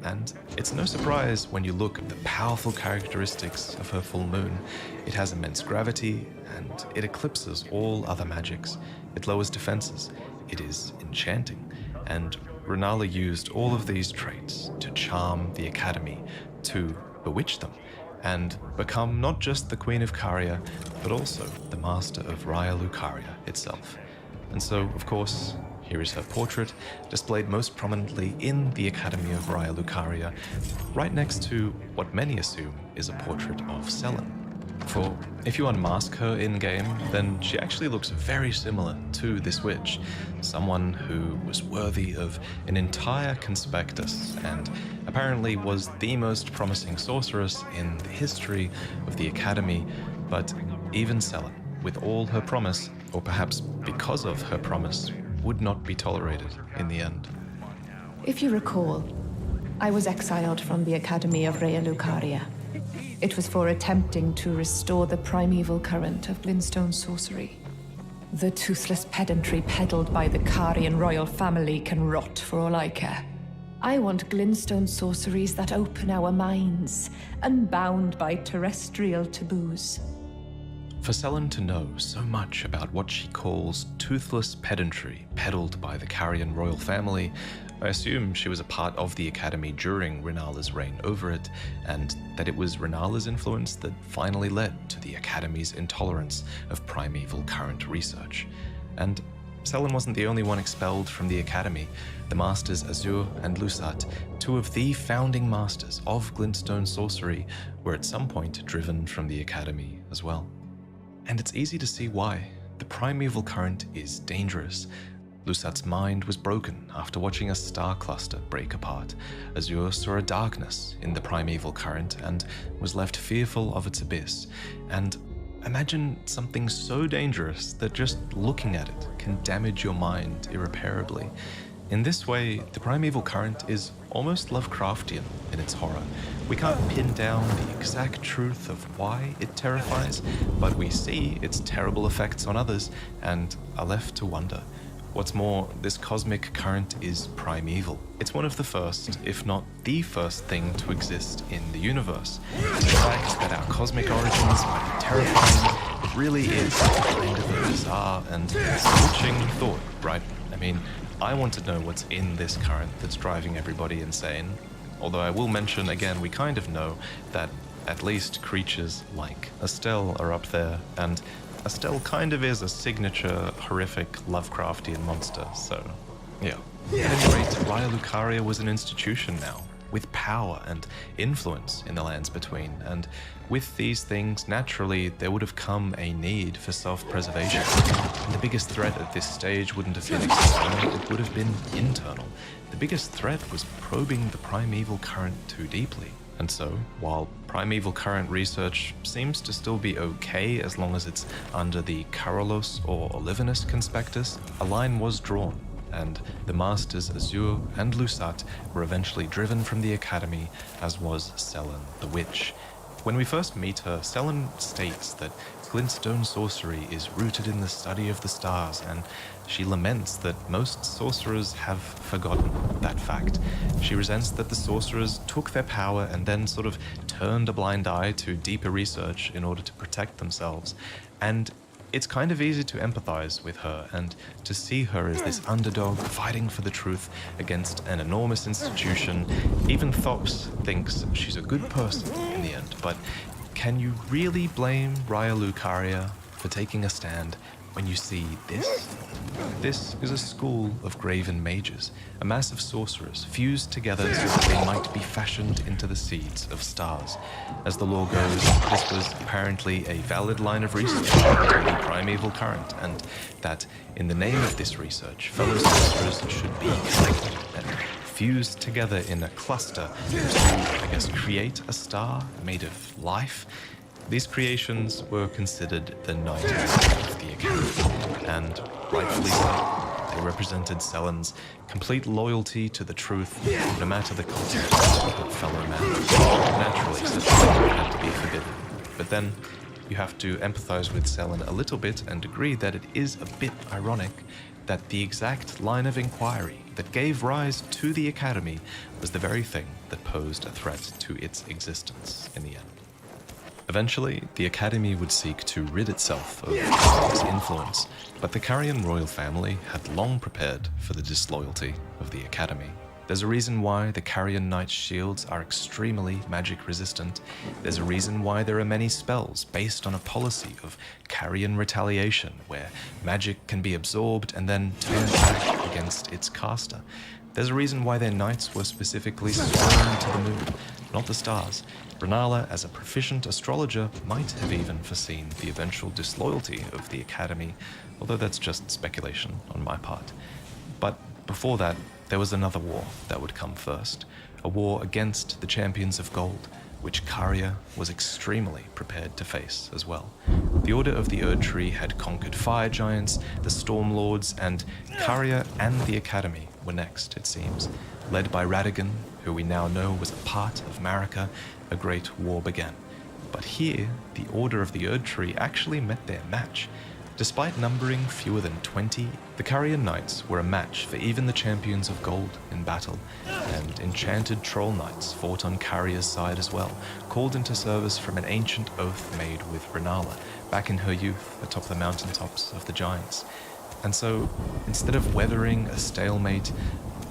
And it's no surprise when you look at the powerful characteristics of her full moon. It has immense gravity, and it eclipses all other magics. It lowers defenses. It is enchanting. And Renala used all of these traits to charm the Academy, to bewitch them, and become not just the Queen of Caria, but also the master of Raya Lucaria itself. And so, of course, Here is her portrait, displayed most prominently in the Academy of Raya Lucaria, right next to what many assume is a portrait of Selen. For if you unmask her in-game, then she actually looks very similar to this witch, someone who was worthy of an entire conspectus and apparently was the most promising sorceress in the history of the Academy, but even Selen, with all her promise, or perhaps because of her promise, would not be tolerated in the end. If you recall, I was exiled from the Academy of Raya Lucaria. It was for attempting to restore the primeval current of Glintstone sorcery. The toothless pedantry peddled by the Carian royal family can rot for all I care. I want Glintstone sorceries that open our minds, unbound by terrestrial taboos. For Selen to know so much about what she calls toothless pedantry peddled by the Carian royal family, I assume she was a part of the Academy during Renala's reign over it, and that it was Renala's influence that finally led to the Academy's intolerance of primeval current research. And Selen wasn't the only one expelled from the Academy. The Masters Azure and Lusat, two of the founding masters of Glintstone sorcery, were at some point driven from the Academy as well. And it's easy to see why. The primeval current is dangerous. Lusat's mind was broken after watching a star cluster break apart. Azure saw a darkness in the primeval current and was left fearful of its abyss. And imagine something so dangerous that just looking at it can damage your mind irreparably. In this way, the primeval current is almost Lovecraftian in its horror. We can't pin down the exact truth of why it terrifies, but we see its terrible effects on others and are left to wonder. What's more, this cosmic current is primeval. It's one of the first, if not the first thing to exist in the universe. The fact that our cosmic origins might be terrifying, it really is kind of a bizarre and bewitching thought, right? I mean, I want to know what's in this current that's driving everybody insane. Although I will mention again, we kind of know that at least creatures like Estelle are up there, and Estelle kind of is a signature, horrific Lovecraftian monster, so yeah. At any rate, Raya Lucaria was an institution now, with power and influence in the lands between, and with these things, naturally, there would have come a need for self-preservation. And the biggest threat at this stage wouldn't have been external, it would have been internal. The biggest threat was probing the primeval current too deeply. And so, while primeval current research seems to still be okay as long as it's under the Carolus or Olivinus conspectus, a line was drawn, and the Masters Azure and Lusat were eventually driven from the Academy, as was Selen the Witch. When we first meet her, Selen states that Glintstone sorcery is rooted in the study of the stars, and she laments that most sorcerers have forgotten that fact. She resents that the sorcerers took their power and then sort of turned a blind eye to deeper research in order to protect themselves. And it's kind of easy to empathize with her and to see her as this underdog fighting for the truth against an enormous institution. Even Thops thinks she's a good person in the end, but can you really blame Raya Lucaria for taking a stand when you see this? This is a school of graven mages, a mass of sorcerers fused together so that they might be fashioned into the seeds of stars. As the lore goes, this was apparently a valid line of research into the primeval current, and that in the name of this research, fellow sorcerers should be collected and fused together in a cluster to, I guess, create a star made of life. These creations were considered the nightmare of the Academy, and rightfully so. They represented Selen's complete loyalty to the truth, no matter the consequences of her fellow man. Naturally, such things had to be forbidden. But then, you have to empathize with Selen a little bit and agree that it is a bit ironic that the exact line of inquiry that gave rise to the Academy was the very thing that posed a threat to its existence in the end. Eventually, the Academy would seek to rid itself of its influence, but the Carian royal family had long prepared for the disloyalty of the Academy. There's a reason why the Carrion Knight's shields are extremely magic resistant. There's a reason why there are many spells based on a policy of Carrion retaliation, where magic can be absorbed and then turned back against its caster. There's a reason why their knights were specifically sworn to the moon, not the stars. Renala, as a proficient astrologer, might have even foreseen the eventual disloyalty of the Academy, although that's just speculation on my part. But before that, there was another war that would come first, a war against the Champions of Gold, which Karya was extremely prepared to face as well. The Order of the Erd Tree had conquered fire giants, the Storm Lords, and Karya and the Academy were next, it seems. Led by Radagon, who we now know was a part of Marika, a great war began. But here, the Order of the Erd Tree actually met their match. Despite numbering fewer than 20, the Carrion Knights were a match for even the Champions of Gold in battle, and enchanted Troll Knights fought on Karya's side as well, called into service from an ancient oath made with Renala, back in her youth atop the mountaintops of the Giants. And so, instead of weathering a stalemate,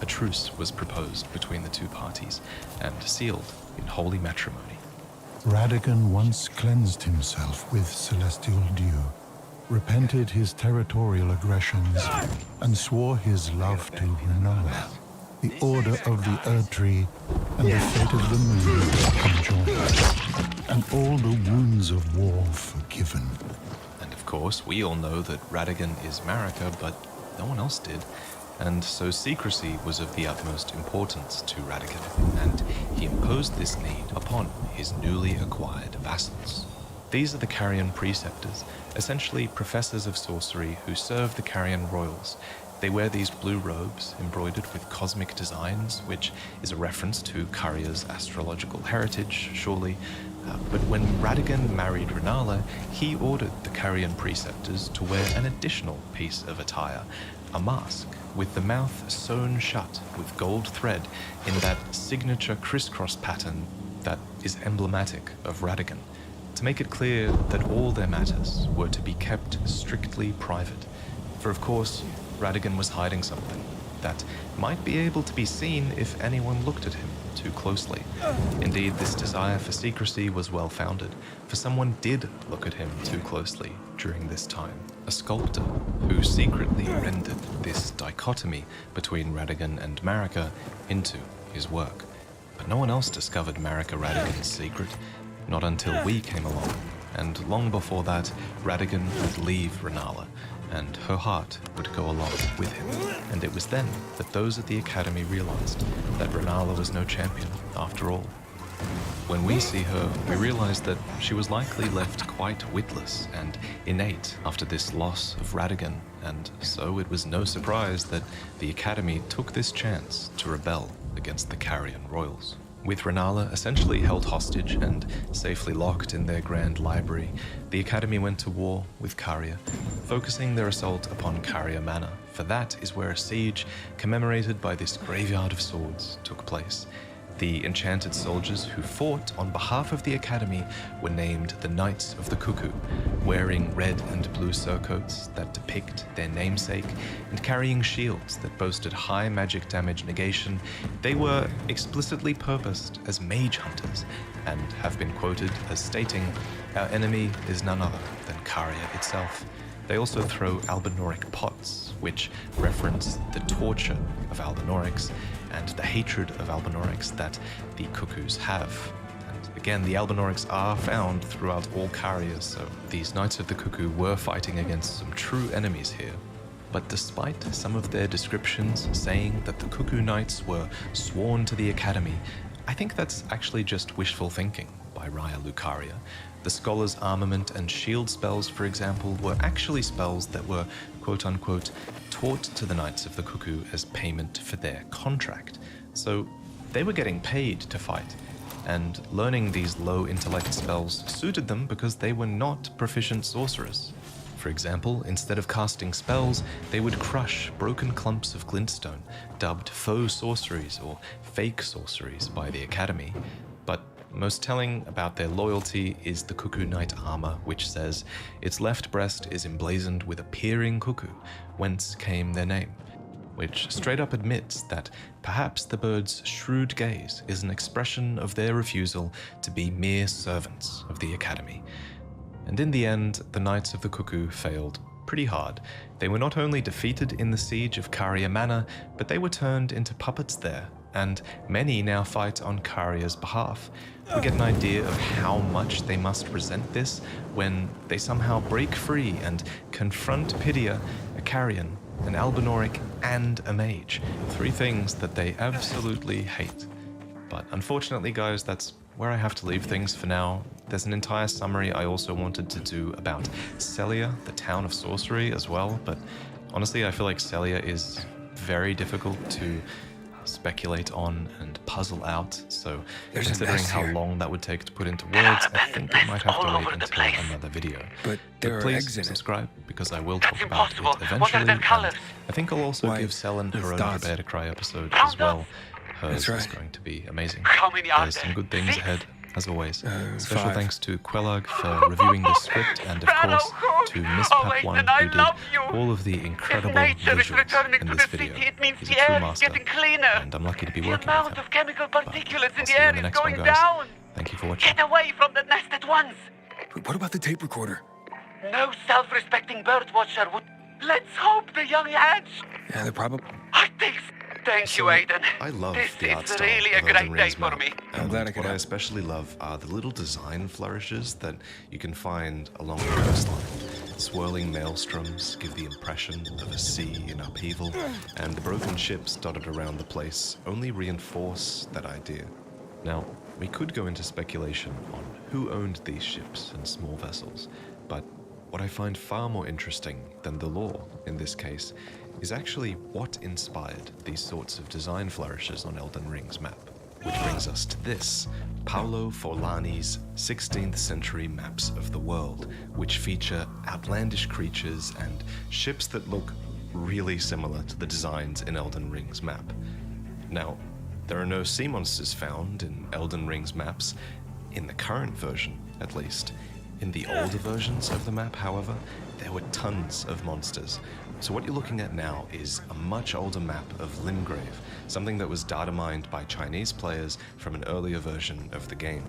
a truce was proposed between the two parties, and sealed in holy matrimony. Radagon once cleansed himself with celestial dew, repented his territorial aggressions, and swore his love to Renala. The Order of the Erd Tree and the fate of the moon conjoined, and all the wounds of war forgiven. And of course, we all know that Radagon is Marika, but no one else did. And so secrecy was of the utmost importance to Radagon, and he imposed this need upon his newly acquired vassals. These are the Carrion Preceptors, essentially professors of sorcery who serve the Carrion royals. They wear these blue robes embroidered with cosmic designs, which is a reference to Karya's astrological heritage, surely. But when Radagon married Renala, he ordered the Carrion Preceptors to wear an additional piece of attire, a mask with the mouth sewn shut with gold thread in that signature crisscross pattern that is emblematic of Radagon, to make it clear that all their matters were to be kept strictly private. For of course, Radagon was hiding something that might be able to be seen if anyone looked at him too closely. Indeed, this desire for secrecy was well-founded, for someone did look at him too closely during this time. A sculptor who secretly rendered this dichotomy between Radagon and Marika into his work. But no one else discovered Marika Radagon's secret, not until we came along, and long before that, Radagon would leave Renala, and her heart would go along with him. And it was then that those at the Academy realized that Renala was no champion, after all. When we see her, we realize that she was likely left quite witless and innate after this loss of Radagon, and so it was no surprise that the Academy took this chance to rebel against the Carrion royals. With Renala essentially held hostage and safely locked in their grand library, the Academy went to war with Karya, focusing their assault upon Karya Manor, for that is where a siege commemorated by this graveyard of swords took place. The enchanted soldiers who fought on behalf of the Academy were named the Knights of the Cuckoo, wearing red and blue surcoats that depict their namesake and carrying shields that boasted high magic damage negation. They were explicitly purposed as mage hunters and have been quoted as stating, "Our enemy is none other than Karya itself." They also throw Albinoric pots, which reference the torture of Albinorics and the hatred of Albinorics that the Cuckoos have. And again, the Albinorics are found throughout all Karya, so these Knights of the Cuckoo were fighting against some true enemies here. But despite some of their descriptions saying that the Cuckoo Knights were sworn to the Academy, I think that's actually just wishful thinking by Raya Lucaria. The Scholar's armament and shield spells, for example, were actually spells that were, quote-unquote, taught to the Knights of the Cuckoo as payment for their contract. So they were getting paid to fight, and learning these low-intellect spells suited them because they were not proficient sorcerers. For example, instead of casting spells, they would crush broken clumps of glintstone, dubbed faux sorceries or fake sorceries by the Academy. But most telling about their loyalty is the Cuckoo Knight armor, which says, "Its left breast is emblazoned with a peering cuckoo, whence came their name." which straight up admits that perhaps the birds' shrewd gaze is an expression of their refusal to be mere servants of the Academy. And in the end, the Knights of the Cuckoo failed pretty hard. They were not only defeated in the siege of Caria Manor, but they were turned into puppets there, and many now fight on Caria's behalf. We get an idea of how much they must resent this when they somehow break free and confront Pidia, a Carian, an Albinoric, and a mage. 3 things that they absolutely hate. But unfortunately, guys, that's where I have to leave things for now. There's an entire summary I also wanted to do about Celia, the town of sorcery, as well, but honestly, I feel like Celia is very difficult to speculate on and puzzle out, so There's a considering mess how here. long that would take to put into words, I think I might have to wait until another video. But there are please eggs in it. subscribe, because I will talk That's about impossible. it eventually. What are their and colours? I think I'll also White give Selen with her own dots. Prepare to Cry episode Brown as well. dots? Hers That's is right. going to be amazing. How many are There's some there? good things 6? ahead, as always. Special 5. thanks to Quellag for reviewing the script, and of course to Miss Pap1, who did all of the incredible nature is visuals returning in to this the video. city. It means He's the a true air is master, getting cleaner. and I'm lucky to be The working amount with him. of chemical particulates in I'll the see you air in the is next one, going guys. down. Thank you for watching. Get away from the nest at once. But what about the tape recorder? No self-respecting bird watcher would. Let's hope the young hatch. Yeah, they're probably. I think. Thank you, Aiden. I love this the art is style really of a great Elden day Ring's for map. me. I'm glad I could What I help. especially love are the little design flourishes that you can find along the coastline. Swirling maelstroms give the impression of a sea in upheaval, and the broken ships dotted around the place only reinforce that idea. Now, we could go into speculation on who owned these ships and small vessels, but what I find far more interesting than the lore in this case is actually what inspired these sorts of design flourishes on Elden Ring's map. Which brings us to this, Paolo Forlani's 16th century maps of the world, which feature outlandish creatures and ships that look really similar to the designs in Elden Ring's map. Now, there are no sea monsters found in Elden Ring's maps, in the current version at least. In the older versions of the map, however, there were tons of monsters. So what you're looking at now is a much older map of Limgrave, something that was data mined by Chinese players from an earlier version of the game.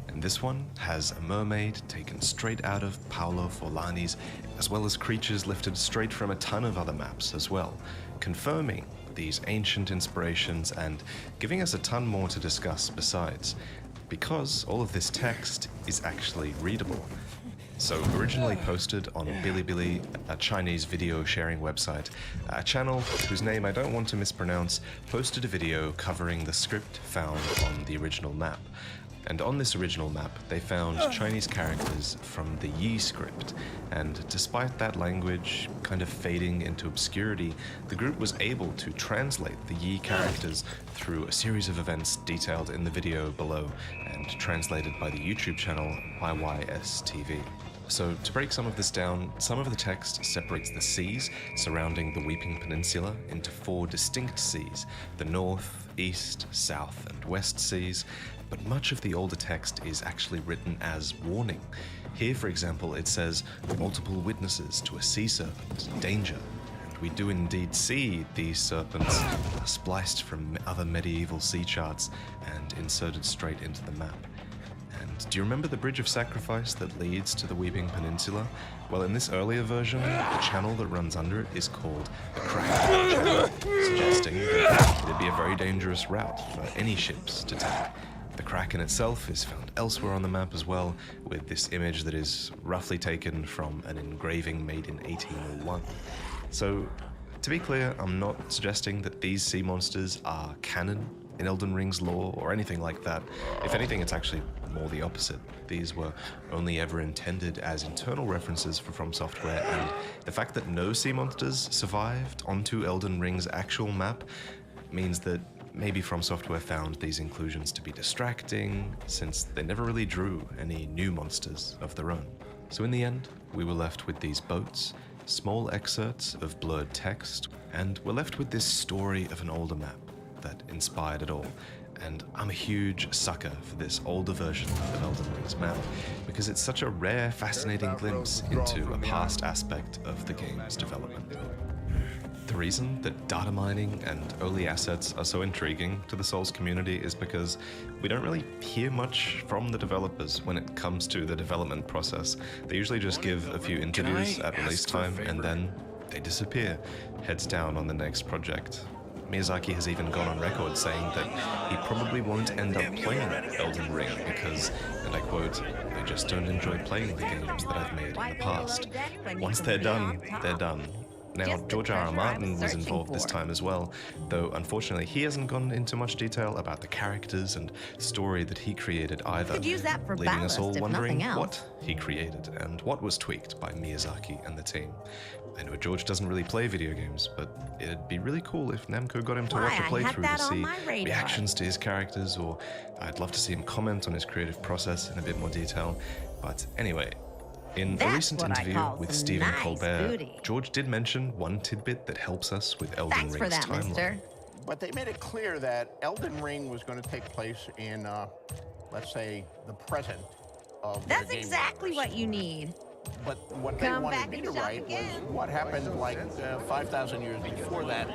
And this one has a mermaid taken straight out of Paolo Forlani's, as well as creatures lifted straight from a ton of other maps as well, confirming these ancient inspirations and giving us a ton more to discuss besides, because all of this text is actually readable. So originally posted on Bilibili, a Chinese video sharing website, a channel whose name I don't want to mispronounce, posted a video covering the script found on the original map. And on this original map, they found Chinese characters from the Yi script. And despite that language kind of fading into obscurity, the group was able to translate the Yi characters through a series of events detailed in the video below and translated by the YouTube channel YYSTV. So to break some of this down, some of the text separates the seas surrounding the Weeping Peninsula into 4 distinct seas, the North, East, South, and West seas, but much of the older text is actually written as warning. Here, for example, it says, multiple witnesses to a sea serpent, danger. And we do indeed see these serpents spliced from other medieval sea charts and inserted straight into the map. And do you remember the Bridge of Sacrifice that leads to the Weeping Peninsula? Well, in this earlier version, the channel that runs under it is called the Crack Channel, suggesting that it'd be a very dangerous route for any ships to take. The Kraken itself is found elsewhere on the map as well, with this image that is roughly taken from an engraving made in 1801. So, to be clear, I'm not suggesting that these sea monsters are canon in Elden Ring's lore or anything like that. If anything, it's actually more the opposite. These were only ever intended as internal references for From Software, and the fact that no sea monsters survived onto Elden Ring's actual map means that maybe From Software found these inclusions to be distracting, since they never really drew any new monsters of their own. So in the end, we were left with these boats, small excerpts of blurred text, and we're left with this story of an older map that inspired it all. And I'm a huge sucker for this older version of Elden Ring's map, because it's such a rare, fascinating glimpse into a past aspect of the game's development. the reason that data mining and early assets are so intriguing to the Souls community is because we don't really hear much from the developers when it comes to the development process. They usually just give a few interviews at release time and then they disappear, heads down on the next project. Miyazaki has even gone on record saying that he probably won't end up playing Elden Ring because, and I quote, "I just don't enjoy playing the games that I've made in the past. Once they're done, they're done." Now, George R.R. Martin was involved this time as well, though unfortunately he hasn't gone into much detail about the characters and story that he created either, Could use that for leaving us all ballast, if wondering nothing else. what he created and what was tweaked by Miyazaki and the team. I know George doesn't really play video games, but it'd be really cool if Namco got him to Why, watch a I had playthrough that to on see my radar. reactions to his characters, or I'd love to see him comment on his creative process in a bit more detail. But anyway, in a That's recent what I interview call with some Stephen nice Colbert, booty. George did mention one tidbit that helps us with Elden Thanks for Ring's that, timeline. mister. But they made it clear that Elden Ring was going to take place in, let's say, the present of their That's game exactly universe. what you need. But what they Come wanted back me and to shop write was again. what happened like 5,000 years before that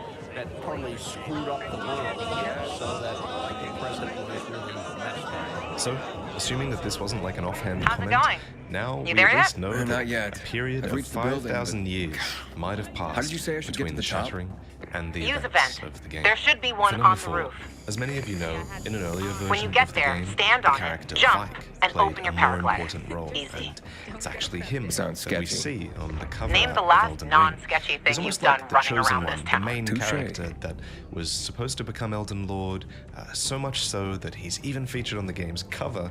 totally screwed up the world so that the present was really messed up. So, assuming that this wasn't like an offhand How's it comment, going? now You we there at least yet? know Not that yet. a period I've of reached the building, 5,000 but- years might have passed How did you say I should get between to the the top? shattering and the Use events event. of the game. There should be one For number on the 4, roof. as many of you know, in an earlier version When you get of the there, game, stand the on it, character jump, Vike and played open your a more paraglider. important role, Easy. and it's actually him Sounds that we sketchy. see on the cover Name the of last Elden Ring. non-sketchy thing He's you've almost done like the running chosen around one, this the town. main Touche. character that was supposed to become Elden Lord, so much so that he's even featured on the game's cover,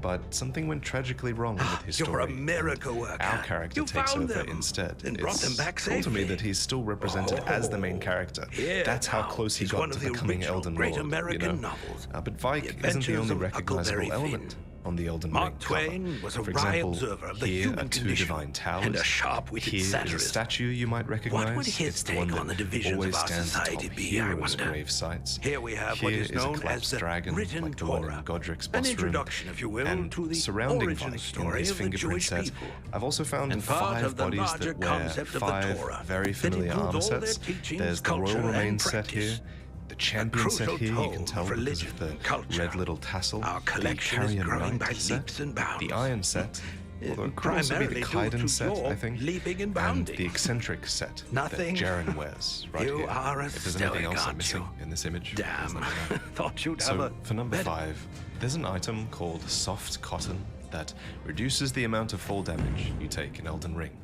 but something went tragically wrong with his You're story. a miracle and worker. Our character You takes found over them instead. and brought them back Cool to me safely. that he's still represented as the main character. Here That's how now close he is got one to of the becoming original Elden great Lord. American novels. But Vike The isn't the Adventures only of recognizable Huckleberry Finn. element on the Elden Mark Ring cover. Twain was a For wry example, observer of the here human are 2 condition divine towers. and a sharp-witted Here is a satirist. statue you might recognize. What would his It's the take one on the that divisions of always our stands society atop be, I heroes' wonder? grave sites. Here we have what Here is a known collapsed as the dragon, written like the one in Torah. Godric's An boss room. introduction, if you will, and to the surrounding origin Vike in story his of the fingerprint Jewish set, people. I've also found And part 5 of the bodies larger that wear concept of the 5 Torah very that familiar includes armor all their sets. teachings, There's the culture, Royal and Remain set practice. here. The Champion set crucial here, you toll can tell of because religion, of the culture. red little tassel. Our The collection is Carrion growing Knight by set. leaps and bounds. The Iron set. Although it could also be the Primarily due Kaiden to set, your I think. leaping and And bounding. the eccentric set Nothing. that Jaren wears right You here. are a If there's anything else stoic, I'm missing aren't you? in this image, Damn. please let me know. Thought you'd have So, a for number better- 5, there's an item called Soft Cotton that reduces the amount of fall damage you take in Elden Ring,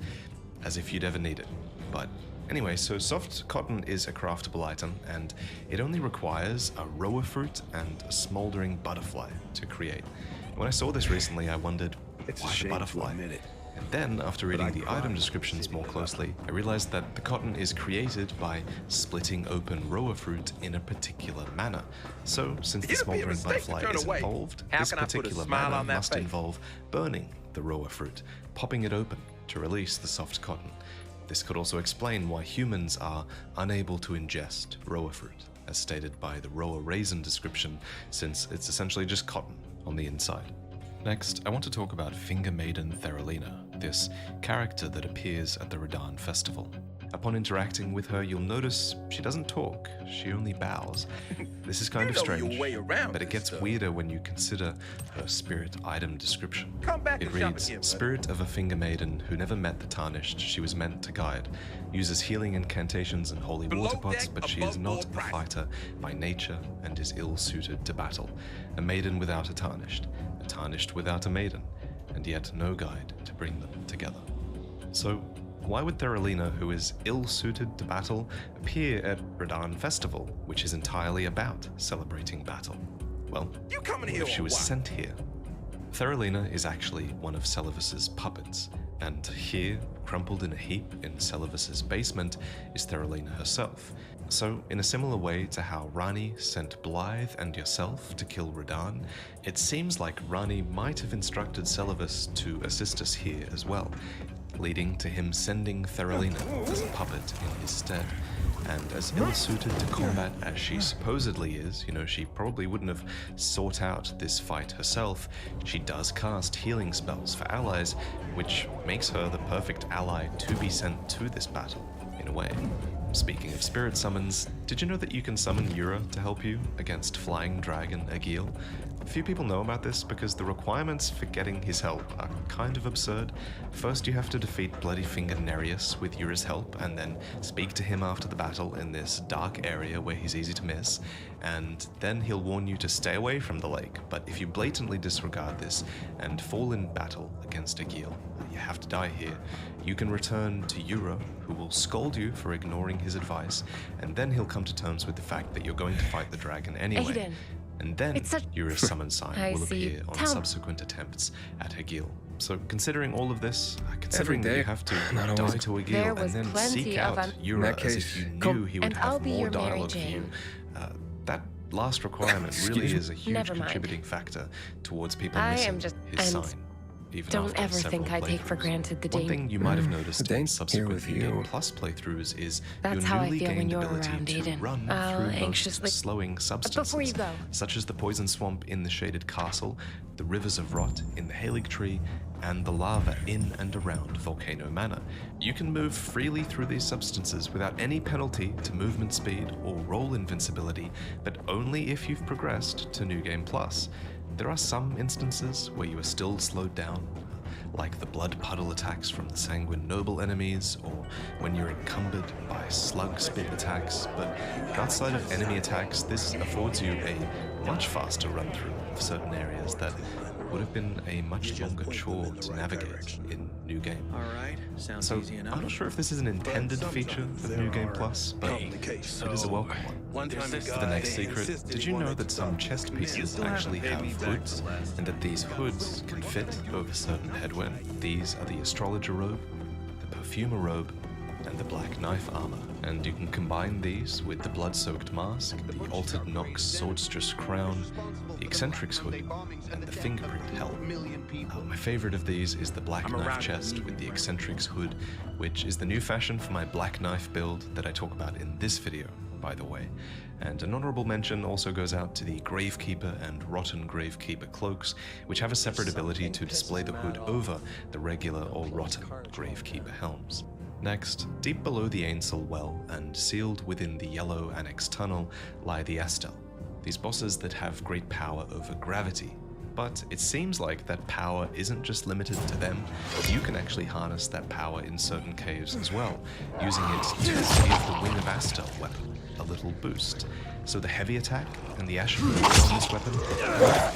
as if you'd ever need it. But anyway, so Soft Cotton is a craftable item, and it only requires a roa fruit and a smoldering butterfly to create. When I saw this recently, I wondered, It's a why the shame butterfly? to admit it. And then, after reading the item descriptions more closely, I realized that the cotton is created by splitting open roa fruit in a particular manner. So, since the It'd be a smoldering mistake to butterfly turn is away. involved, How this can I put a particular smile manner on that must face? involve burning the roa fruit, popping it open to release the soft cotton. This could also explain why humans are unable to ingest roa fruit, as stated by the roa raisin description, since it's essentially just cotton on the inside. Next, I want to talk about Finger Maiden Theralina, this character that appears at the Reborn festival. Upon interacting with her, you'll notice she doesn't talk, she only bows. This is kind of You know your strange, way around but it this gets stuff. weirder when you consider her spirit item description. Come back It and shop reads, again, buddy. Spirit of a Finger Maiden who never met the Tarnished she was meant to guide, uses healing incantations and holy Below water pots, deck, but she above is not board a price. fighter by nature and is ill-suited to battle. A maiden without a tarnished without a maiden, and yet no guide to bring them together. So, why would Theralina, who is ill-suited to battle, appear at Reborn Festival, which is entirely about celebrating battle? Well, You coming what here if she or was what? sent here? Theralina is actually one of Celivis's puppets, and here, crumpled in a heap in Celivis's basement, is Theralina herself. So, in a similar way to how Rani sent Blythe and yourself to kill Radahn, it seems like Rani might have instructed Celivis to assist us here as well, leading to him sending Theralina as a puppet in his stead. And as ill-suited to combat as she supposedly is, she probably wouldn't have sought out this fight herself, she does cast healing spells for allies, which makes her the perfect ally to be sent to this battle, in a way. Speaking of spirit summons, did you know that you can summon Yura to help you against Flying Dragon Agil? Few people know about this because the requirements for getting his help are kind of absurd. First, you have to defeat Bloody Finger Nereus with Yura's help, and then speak to him after the battle in this dark area where he's easy to miss, and then he'll warn you to stay away from the lake. But if you blatantly disregard this and fall in battle against Agil, you have to die here, you can return to Yura, who will scold you for ignoring his advice, and then he'll come to terms with the fact that you're going to fight the dragon anyway. Aiden. And then Yura's summon sign I will see. appear on Tell me. subsequent attempts at Agil. So considering all of this, considering that day, you have to not die always. to There Agil was and then plenty seek of out un- Yura In that as case, if you come- knew he would And I'll have be more your Mary dialogue for you, Jane. that last requirement really Excuse me? is a huge Never mind. contributing factor towards people I missing am just- his and sign. Even Don't after ever several think I take for playthroughs. granted the One Dane. thing you might have noticed in Dane's subsequent here with New Game you. Plus playthroughs is That's your how I newly feel when gained you're ability around, to Aiden. run I'll through anxiously- most slowing substances, Before you go. such as the poison swamp in the Shaded Castle, the rivers of rot in the Halig Tree, and the lava in and around Volcano Manor. You can move freely through these substances without any penalty to movement speed or roll invincibility, but only if you've progressed to New Game Plus. There are some instances where you are still slowed down, like the blood puddle attacks from the Sanguine Noble enemies, or when you're encumbered by slug spit attacks, but outside of enemy attacks, this affords you a much faster run through of certain areas that would have been a much longer chore to navigate in New Game. Alright, sounds So, easy enough. I'm not sure if this is an intended feature of New Game Plus, but it complications. is a welcome one. One time a For guy the next they secret, insisted did he you know wanted that to some come. chest You pieces still haven't actually paid have me back hoods, the last and that these hoods can fit over certain headwear? These are the Astrologer robe, the Perfumer robe, and the Black Knife armor. And you can combine these with the Blood-Soaked Mask, the Altered Nox Swordstress crown, the Eccentrics hood, and the Fingerprint helm. My favorite of these is the Black Knife chest with the Eccentrics hood, which is the new fashion for my Black Knife build that I talk about in this video, by the way. And an honorable mention also goes out to the Gravekeeper and Rotten Gravekeeper cloaks, which have a separate ability to display the hood over the regular or Rotten Gravekeeper helms. Next, deep below the Ainsel Well and sealed within the yellow annex tunnel lie the Astel, these bosses that have great power over gravity. But it seems like that power isn't just limited to them. You can actually harness that power in certain caves as well, using it to give the Wing of Astel weapon a little boost. So the heavy attack and the ashen blast on this weapon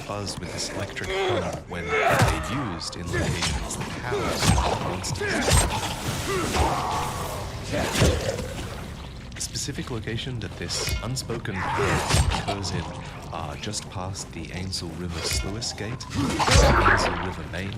buzz with this electric hum when they're used in locations that house monsters. The specific location that this unspoken power occurs in are just past the Ainsel River Sluice Gate, the Ainsel River Main,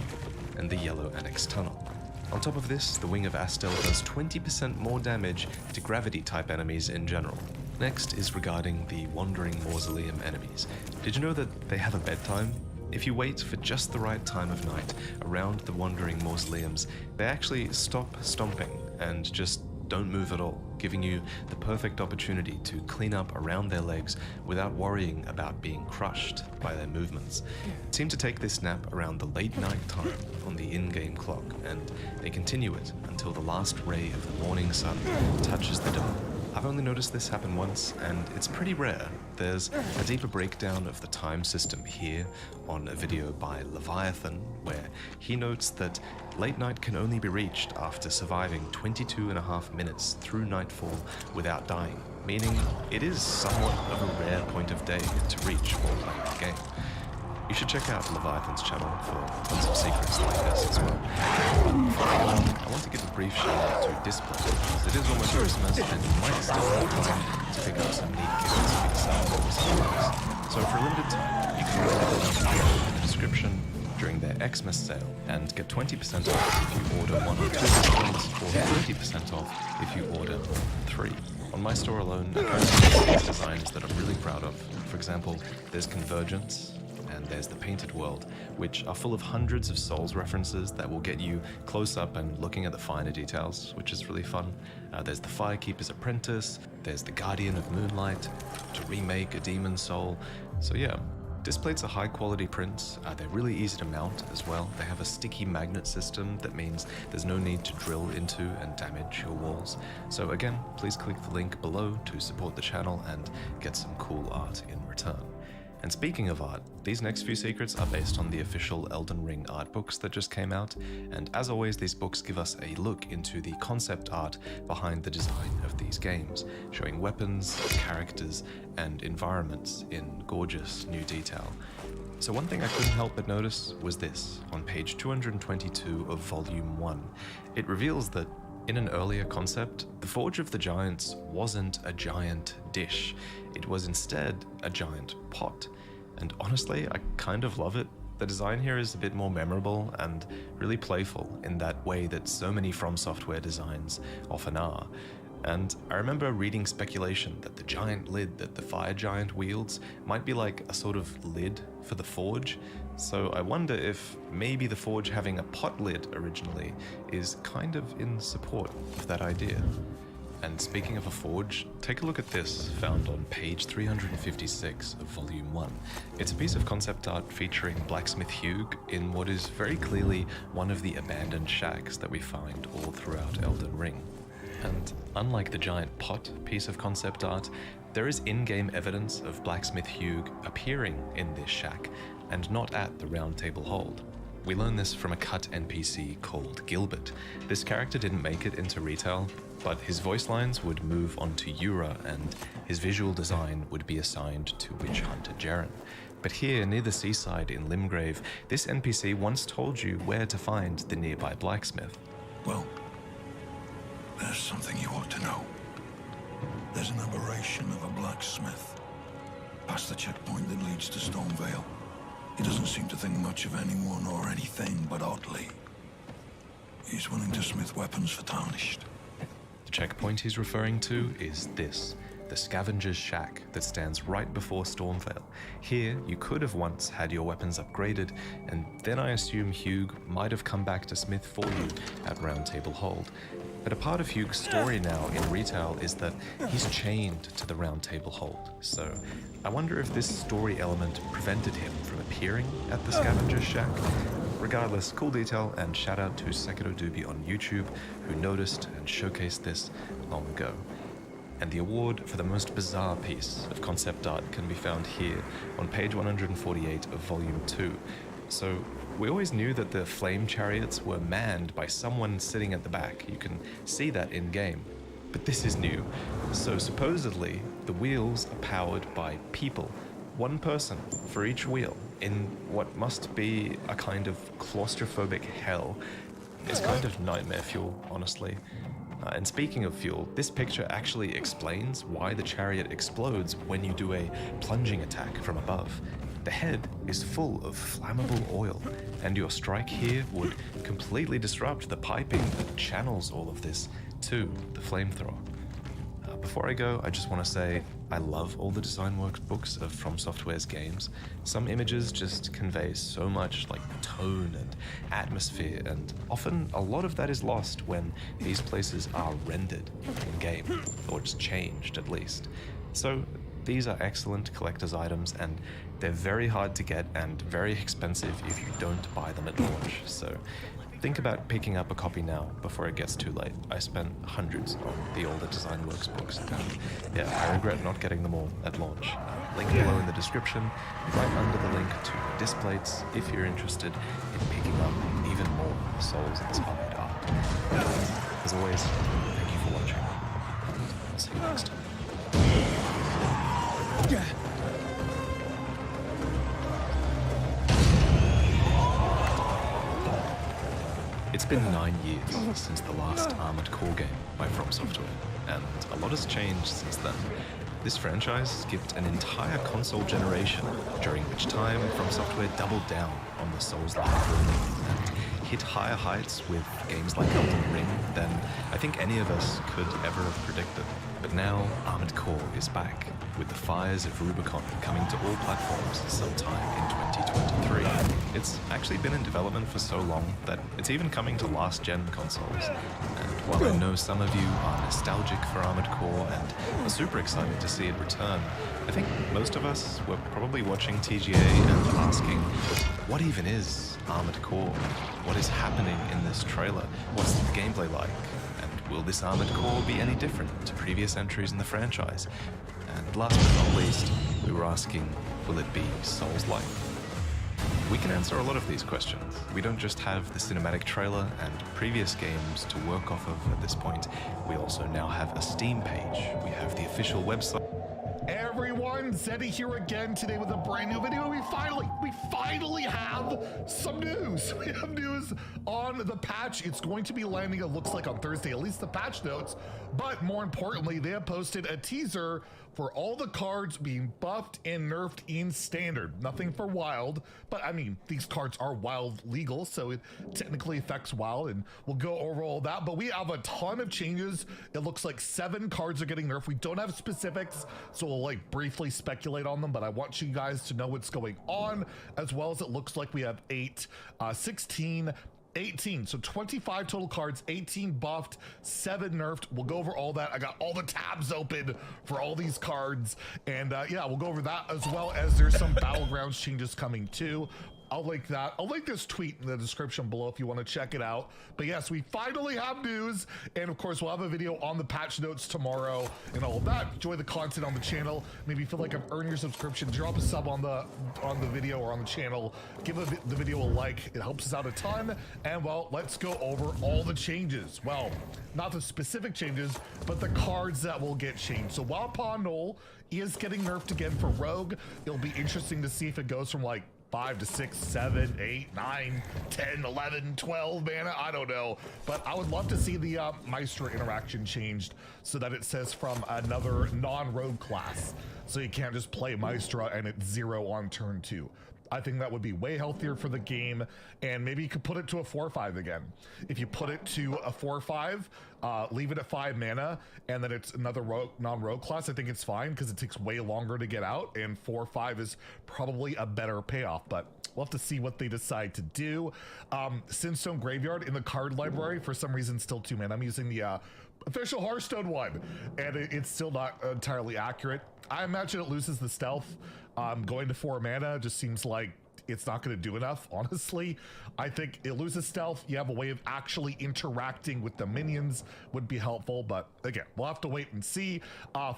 and the Yellow Annex Tunnel. On top of this, the Wing of Astel does 20% more damage to gravity-type enemies in general. Next is regarding the Wandering Mausoleum enemies. Did you know that they have a bedtime? If you wait for just the right time of night around the Wandering Mausoleums, they actually stop stomping and just don't move at all, giving you the perfect opportunity to clean up around their legs without worrying about being crushed by their movements. Seem to take this nap around the late night time on the in-game clock, and they continue it until the last ray of the morning sun touches the dome. I've only noticed this happen once, and it's pretty rare. There's a deeper breakdown of the time system here on a video by Leviathan, where he notes that late night can only be reached after surviving 22.5 minutes through nightfall without dying, meaning it is somewhat of a rare point of day to reach while playing the game. You should check out Leviathan's channel for lots of secrets like this as well. I want to give a brief shout out to Display, because it is almost Christmas and you might still have time to pick up some neat kits for yourself or someone else. So for a limited time, you can look in the description during their Xmas sale and get 20% off if you order 1 or 2 displays, or 30% off if you order 3. On my store alone, I have designs that I'm really proud of. For example, there's Convergence, and there's the Painted World, which are full of hundreds of Souls references that will get you close up and looking at the finer details, which is really fun. There's the Firekeeper's Apprentice, there's the Guardian of Moonlight, to remake a Demon Soul. So yeah, Displates are high quality prints, they're really easy to mount as well. They have a sticky magnet system that means there's no need to drill into and damage your walls. So again, please click the link below to support the channel and get some cool art in return. And speaking of art, these next few secrets are based on the official Elden Ring art books that just came out, and as always, these books give us a look into the concept art behind the design of these games, showing weapons, characters, and environments in gorgeous new detail. So one thing I couldn't help but notice was this, on page 222 of Volume 1. It reveals that in an earlier concept, the Forge of the Giants wasn't a giant dish. It was instead a giant pot. And honestly, I kind of love it. The design here is a bit more memorable and really playful in that way that so many From Software designs often are. And I remember reading speculation that the giant lid that the fire giant wields might be like a sort of lid for the forge. So I wonder if maybe the forge having a pot lid originally is kind of in support of that idea. And speaking of a forge, take a look at this, found on page 356 of Volume 1. It's a piece of concept art featuring Blacksmith Hugh in what is very clearly one of the abandoned shacks that we find all throughout Elden Ring. And unlike the giant pot piece of concept art, there is in-game evidence of Blacksmith Hugh appearing in this shack, and not at the Round Table Hold. We learn this from a cut NPC called Gilbert. This character didn't make it into retail, but his voice lines would move onto Yura, and his visual design would be assigned to Witch Hunter Jaren. But here, near the seaside in Limgrave, this NPC once told you where to find the nearby blacksmith. Well, there's something you ought to know. There's an aberration of a blacksmith past the checkpoint that leads to Stonevale. He doesn't seem to think much of anyone or anything, but oddly, he's willing to smith weapons for Tarnished. The checkpoint he's referring to is this, the Scavenger's Shack that stands right before Stormvale. Here, you could have once had your weapons upgraded, and then I assume Hugh might have come back to smith for you at Round Table Hold. But a part of Hugh's story now in retail is that he's chained to the Round Table Hold. So I wonder if this story element prevented him from appearing at the Scavenger's Shack. Regardless, cool detail, and shout out to Sekiro Doobie on YouTube who noticed and showcased this long ago. And the award for the most bizarre piece of concept art can be found here on page 148 of Volume 2. So we always knew that the flame chariots were manned by someone sitting at the back. You can see that in-game. But this is new. So supposedly, the wheels are powered by people. One person for each wheel in what must be a kind of claustrophobic hell. It's kind of nightmare fuel, honestly. And speaking of fuel, this picture actually explains why the chariot explodes when you do a plunging attack from above. The head is full of flammable oil, and your strike here would completely disrupt the piping that channels all of this to the flamethrower. Before I go, I just want to say I love all the design workbooks of From Software's games. Some images just convey so much like tone and atmosphere, and often a lot of that is lost when these places are rendered in-game, or just changed at least. So these are excellent collector's items, and they're very hard to get and very expensive if you don't buy them at launch. So think about picking up a copy now before it gets too late. I spent hundreds on the older Design Works books, and yeah, I regret not getting them all at launch. Link below in the description, right under the link to the displays if you're interested in picking up even more Souls-inspired art. As always, thank you for watching. I'll see you next time. It's been 9 years since the last Armored Core game by From Software, and a lot has changed since then. This franchise skipped an entire console generation, during which time From Software doubled down on the Souls-like formula and hit higher heights with games like Elden Ring than I think any of us could ever have predicted. But now Armored Core is back, with the Fires of Rubicon coming to all platforms sometime in 2023. It's actually been in development for so long that it's even coming to last-gen consoles. And while I know some of you are nostalgic for Armored Core and are super excited to see it return, I think most of us were probably watching TGA and asking, what even is Armored Core? What is happening in this trailer? What's the gameplay like? And will this Armored Core be any different to previous entries in the franchise? And last but not least, we were asking, will it be Souls-like? We can answer a lot of these questions. We don't just have the cinematic trailer and previous games to work off of at this point. We also now have a Steam page. We have the official website. Everyone, Zeddy here again today with a brand new video. We finally have some news. We have news on the patch. It's going to be landing, it looks like, on Thursday, at least the patch notes. But more importantly, they have posted a teaser for all the cards being buffed and nerfed in standard. Nothing for wild, but I mean, these cards are wild legal, so it technically affects wild, and we'll go over all that. But we have a ton of changes. It looks like 7 cards are getting nerfed. We don't have specifics, so we'll like briefly speculate on them, but I want you guys to know what's going on, as well as it looks like we have 8, 16, 18, so 25 total cards, 18 buffed, 7 nerfed. We'll go over all that. I got all the tabs open for all these cards, and yeah, we'll go over that, as well as there's some Battlegrounds changes coming too. I'll link that. I'll link this tweet in the description below if you want to check it out. But yes, we finally have news, and of course we'll have a video on the patch notes tomorrow and all of that. Enjoy the content on the channel. Maybe feel like I've earned your subscription, drop a sub on the video or on the channel. Give the video a like. It helps us out a ton. And well, let's go over all the changes. Well, not the specific changes, but the cards that will get changed. So while Pawn Knoll is getting nerfed again for Rogue, it'll be interesting to see if it goes from like 5 to 6, 7, 8, 9, 10, 11, 12 mana. I don't know, but I would love to see the Maestro interaction changed so that it says from another non-rogue class, so you can't just play Maestro and it's 0 on turn 2. I think that would be way healthier for the game, and maybe you could put it to a 4/5 again. If you put it to a 4/5, leave it at 5 mana, and then it's another non-rogue class, I think it's fine because it takes way longer to get out, and 4/5 is probably a better payoff, but we'll have to see what they decide to do. Sinstone Graveyard in the card library, for some reason, still 2 mana. I'm using the official Hearthstone one, and it's still not entirely accurate. I imagine it loses the stealth. Going to 4 mana just seems like it's not going to do enough, honestly. I think it loses stealth. You have a way of actually interacting with the minions would be helpful, but again, we'll have to wait and see.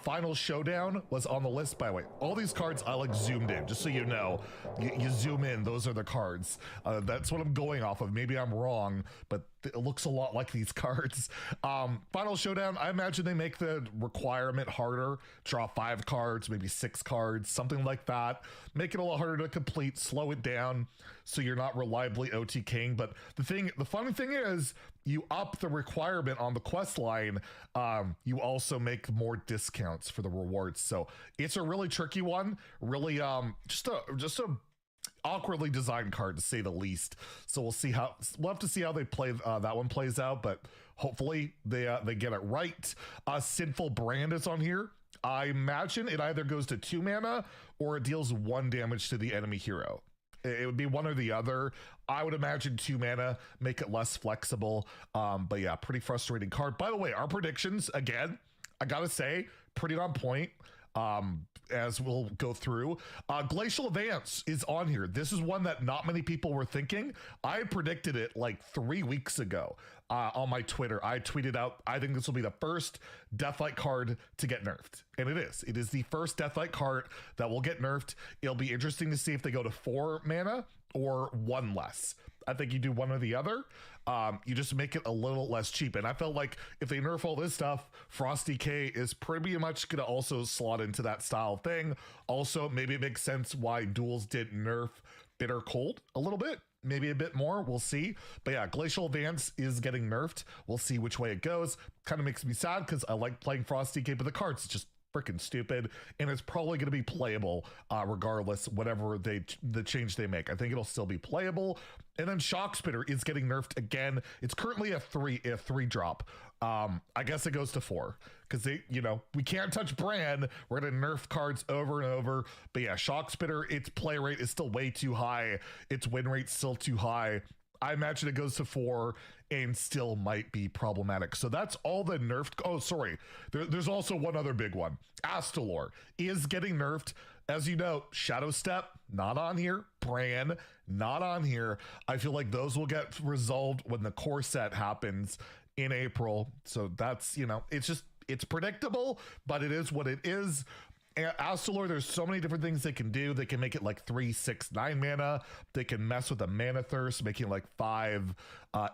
Final Showdown was on the list. By the way, all these cards I like zoomed in, just so you know. You zoom in, those are the cards. That's what I'm going off of. Maybe I'm wrong, but it looks a lot like these cards. Final Showdown, I imagine they make the requirement harder. Draw 5 cards, maybe 6 cards, something like that. Make it a lot harder to complete, slow it down so you're not reliably OTKing. But the funny thing is, you up the requirement on the quest line, you also make more discounts for the rewards. So it's a really tricky one, really just a awkwardly designed card, to say the least. So we'll have to see how they play that one plays out, but hopefully they get it right. Sinful Brand is on here. I imagine it either goes to 2 mana or it deals 1 damage to the enemy hero. It would be one or the other. I would imagine 2 mana, make it less flexible. But yeah, pretty frustrating card. By the way, our predictions, again, I gotta say, pretty on point. As we'll go through. Glacial Advance is on here. This is one that not many people were thinking. I predicted it like 3 weeks ago on my Twitter. I tweeted out, I think this will be the first Deathlight card to get nerfed. And it is. It is the first Deathlight card that will get nerfed. It'll be interesting to see if they go to 4 mana or 1 less. I think you do one or the other. You just make it a little less cheap. And I felt like if they nerf all this stuff, Frosty K is pretty much going to also slot into that style thing. Also, maybe it makes sense why Duels did nerf Bitter Cold a little bit. Maybe a bit more, we'll see. But yeah, Glacial Advance is getting nerfed. We'll see which way it goes. Kind of makes me sad because I like playing Frosty K, but the cards just freaking stupid, and it's probably going to be playable regardless, whatever the change they make. I think it'll still be playable. And then Shock Spitter is getting nerfed again. It's currently a three drop. I guess it goes to 4 because we can't touch Bran. We're gonna nerf cards over and over. But yeah, Shock Spitter, its play rate is still way too high. Its win rate's still too high. I imagine it goes to 4 and still might be problematic. So that's all the nerfed. Oh, sorry. There's also one other big one. Astalor is getting nerfed. As you know, Shadow Step, not on here. Bran, not on here. I feel like those will get resolved when the core set happens in April. So that's, it's predictable, but it is what it is. Astalor, there's so many different things they can do. They can make it like 3, 6, 9 mana. They can mess with the mana thirst, making like 5,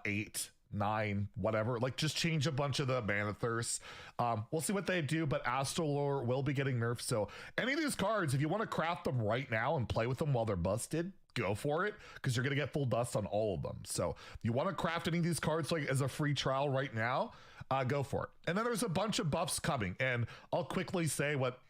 8, 9, whatever. Like just change a bunch of the mana thirsts. We'll see what they do, but Astalor will be getting nerfed. So any of these cards, if you want to craft them right now and play with them while they're busted, go for it, because you're going to get full dust on all of them. So if you want to craft any of these cards like as a free trial right now, go for it. And then there's a bunch of buffs coming, and I'll quickly say what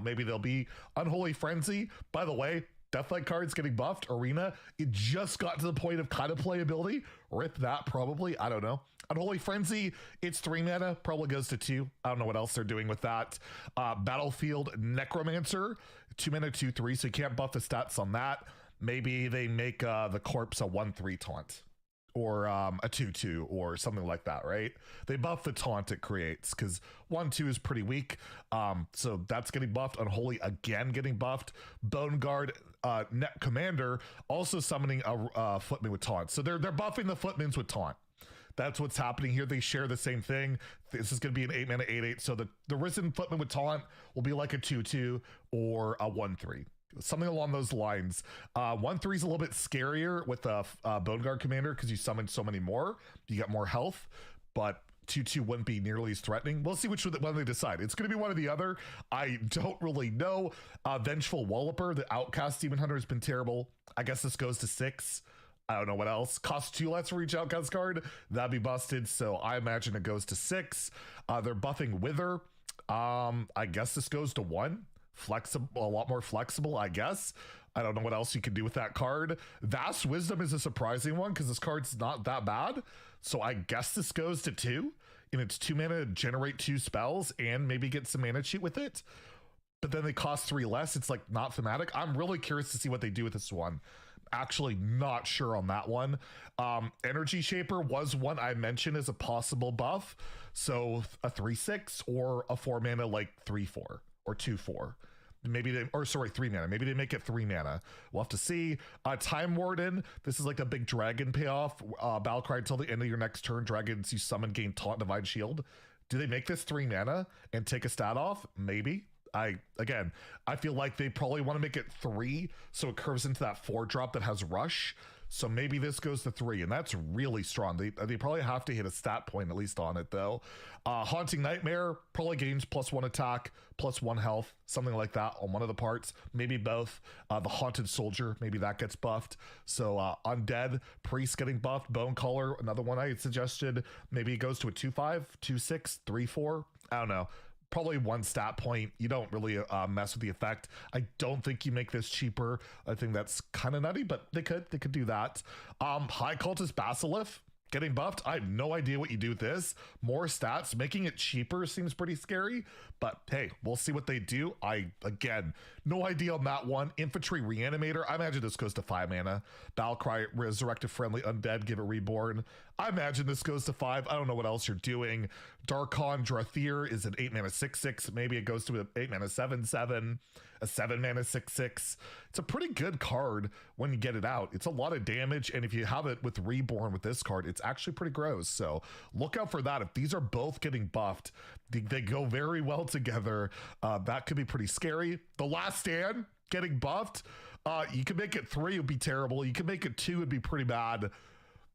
maybe there'll be. Unholy Frenzy, by the way, Deathlight cards getting buffed. Arena, it just got to the point of kind of playability. Rip that, probably. I don't know. Unholy Frenzy, it's 3 mana, probably goes to 2. I don't know what else they're doing with that. Battlefield Necromancer, 2 mana, 2/3, so you can't buff the stats on that. Maybe they make the corpse a 1/3 taunt, or a 2/2 or something like that, right? They buff the taunt it creates because 1/2 is pretty weak. So that's getting buffed. Unholy again getting buffed. Bone Guard Net Commander also summoning a footman with taunt. So they're buffing the footmans with taunt. That's what's happening here. They share the same thing. This is going to be an 8 mana 8/8. So the Risen Footman with taunt will be like a 2/2 or a 1/3. Something along those lines. 1/3 is a little bit scarier with the Bone Guard Commander because you summon so many more. You get more health, but 2/2 wouldn't be nearly as threatening. We'll see which one they decide. It's going to be one or the other. I don't really know. Vengeful Walloper, the Outcast Demon Hunter, has been terrible. I guess this goes to 6. I don't know what else. Costs 2 less for each Outcast card. That'd be busted. So I imagine it goes to 6. They're buffing Wither. I guess this goes to 1. Flexible, a lot more flexible, I guess. I don't know what else you can do with that card. Vast Wisdom is a surprising one because this card's not that bad. So I guess this goes to 2. And it's 2 mana to generate 2 spells and maybe get some mana cheat with it. But then they cost 3 less. It's like not thematic. I'm really curious to see what they do with this one. Actually not sure on that one. Energy Shaper was one I mentioned as a possible buff. So a 3/6 or a 4 mana like 3/4 or 2/4. Maybe they, or sorry, 3 mana. Maybe they make it 3 mana. We'll have to see. Time Warden. This is like a big dragon payoff. Battle cry until the end of your next turn. Dragons you summon gain Taunt Divine Shield. Do they make this 3 mana and take a stat off? Maybe. I feel like they probably want to make it 3 so it curves into that 4 drop that has Rush. So maybe this goes to 3, and that's really strong. They probably have to hit a stat point at least on it, though. Haunting Nightmare probably gains +1 attack, +1 health, something like that on one of the parts. Maybe both. The Haunted Soldier, maybe that gets buffed. So Undead Priest getting buffed. Bone Caller, another one I had suggested. Maybe it goes to a 2/5, 2/6, 3/4. I don't know. Probably 1 stat point. You don't really mess with the effect. I don't think you make this cheaper. I think that's kind of nutty, but they could do that. High Cultist Basilisk getting buffed. I have no idea what you do with this. More stats, making it cheaper seems pretty scary, but hey, we'll see what they do. Again, no idea on that one. Infantry Reanimator, I imagine this goes to 5 mana. Battlecry, Resurrected Friendly Undead, give it Reborn. I imagine this goes to 5. I don't know what else you're doing. Darkon Drathir is an 8 mana 6/6. Maybe it goes to an 8 mana 7/7, a 7 mana 6/6. It's a pretty good card when you get it out. It's a lot of damage, and if you have it with Reborn with this card, it's actually pretty gross. So look out for that. If these are both getting buffed, they go very well together. That could be pretty scary. The Last Stand getting buffed. You could make it 3, it would be terrible. You could make it 2, it'd be pretty bad.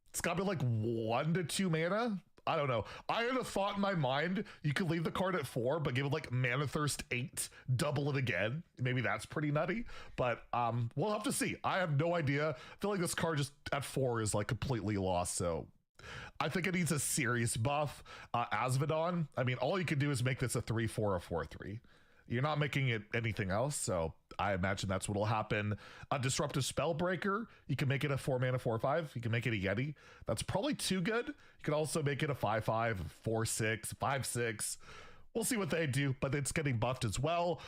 It's got to be like 1 to 2 mana. I don't know. I had a thought in my mind. You could leave the card at 4, but give it like Mana Thirst 8, double it again. Maybe that's pretty nutty, but we'll have to see. I have no idea. I feel like this card just at 4 is like completely lost. So I think it needs a serious buff. Asvedon, I mean, all you can do is make this a 3/4 or 4/3. You're not making it anything else, so I imagine that's what'll happen. A Disruptive Spellbreaker, you can make it a 4-mana 4/5. You can make it a Yeti. That's probably too good. You can also make it a 5/5, 4/6, 5/6. We'll see what they do, but it's getting buffed as well.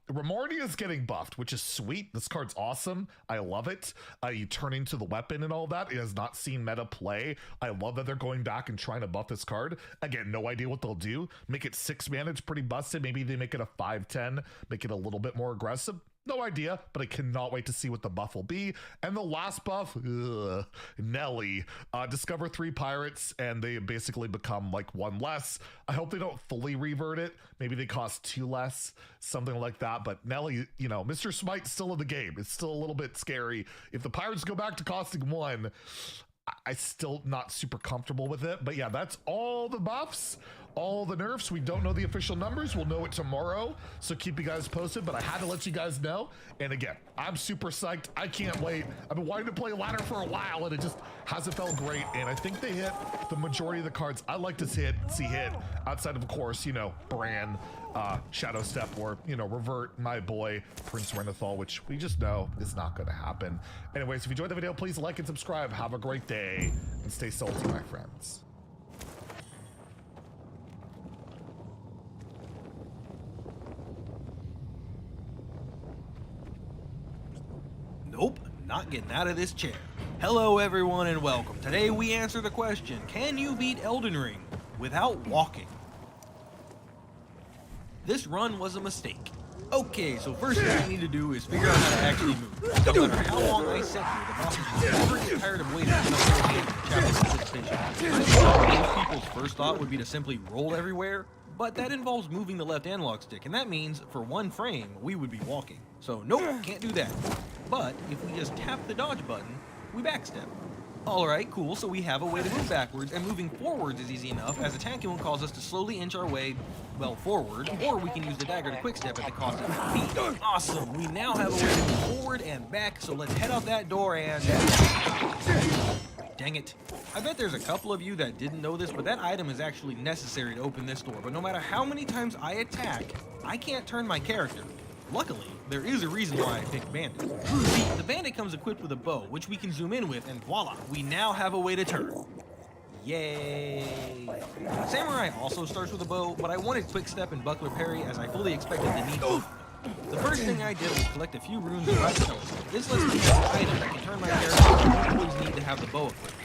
Reborn is getting buffed, which is sweet. This card's awesome. I love it. You turn into the weapon and all that. It has not seen meta play. I love that they're going back and trying to buff this card. Again, no idea what they'll do. Make it 6 mana. It's pretty busted. Maybe they make it a 5/10, make it a little bit more aggressive. No idea, but I cannot wait to see what the buff will be. And the last buff, Nelly. Discover 3 pirates, and they basically become like 1 less. I hope they don't fully revert it. Maybe they cost 2 less, something like that. But Nelly, you know, Mr. Smite's still in the game. It's still a little bit scary. If the pirates go back to costing 1, I'm still not super comfortable with it. But yeah, that's all the buffs, all the nerfs. We don't know the official numbers. We'll know it tomorrow, so keep you guys posted. But I had to let you guys know. And again, I'm super psyched. I can't wait. I've been wanting to play ladder for a while, and it just hasn't felt great. And I think they hit the majority of the cards I like to see hit, outside of course, you know, Bran, Shadow Step, or, you know, revert my boy Prince Renathal, which we just know is not going to happen. Anyways, if you enjoyed the video, please like and subscribe. Have a great day and stay salty, my friends. Nope, not getting out of this chair. Hello everyone and welcome. Today we answer the question, can you beat Elden Ring without walking? This run was a mistake. Okay, so first thing we need to do is figure out how to actually move. No matter how long I sit here, the bosses will never get tired of waiting until they get to chapter 6 station. Most people's first thought would be to simply roll everywhere, but that involves moving the left analog stick, and that means for 1 frame, we would be walking. So nope, can't do that. But if we just tap the dodge button, we backstep. Alright, cool, so we have a way to move backwards, and moving forwards is easy enough, as attacking will cause us to slowly inch our way, well, forward, or we can use the dagger to quickstep at the cost of feet. Awesome, we now have a way to move forward and back, so let's head out that door and... Dang it. I bet there's a couple of you that didn't know this, but that item is actually necessary to open this door, but no matter how many times I attack, I can't turn my character. Luckily, there is a reason why I picked Bandit. See, the Bandit comes equipped with a bow, which we can zoom in with, and voila, we now have a way to turn. Yay! Samurai also starts with a bow, but I wanted Quick Step and Buckler Parry as I fully expected to need both. The first thing I did was collect a few runes and grab the telescope. This lets me have an item that can turn my character, and I always need to have the bow equipped.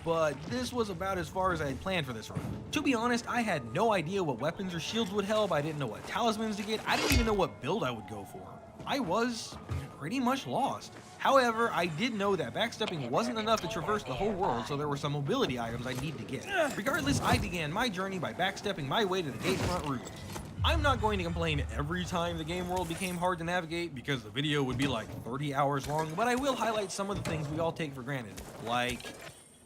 But this was about as far as I had planned for this run. To be honest, I had no idea what weapons or shields would help, I didn't know what talismans to get, I didn't even know what build I would go for. I was pretty much lost. However, I did know that backstepping wasn't enough to traverse the whole world, so there were some mobility items I need to get. Regardless, I began my journey by backstepping my way to the gatefront rooms. I'm not going to complain every time the game world became hard to navigate because the video would be like 30 hours long, but I will highlight some of the things we all take for granted, like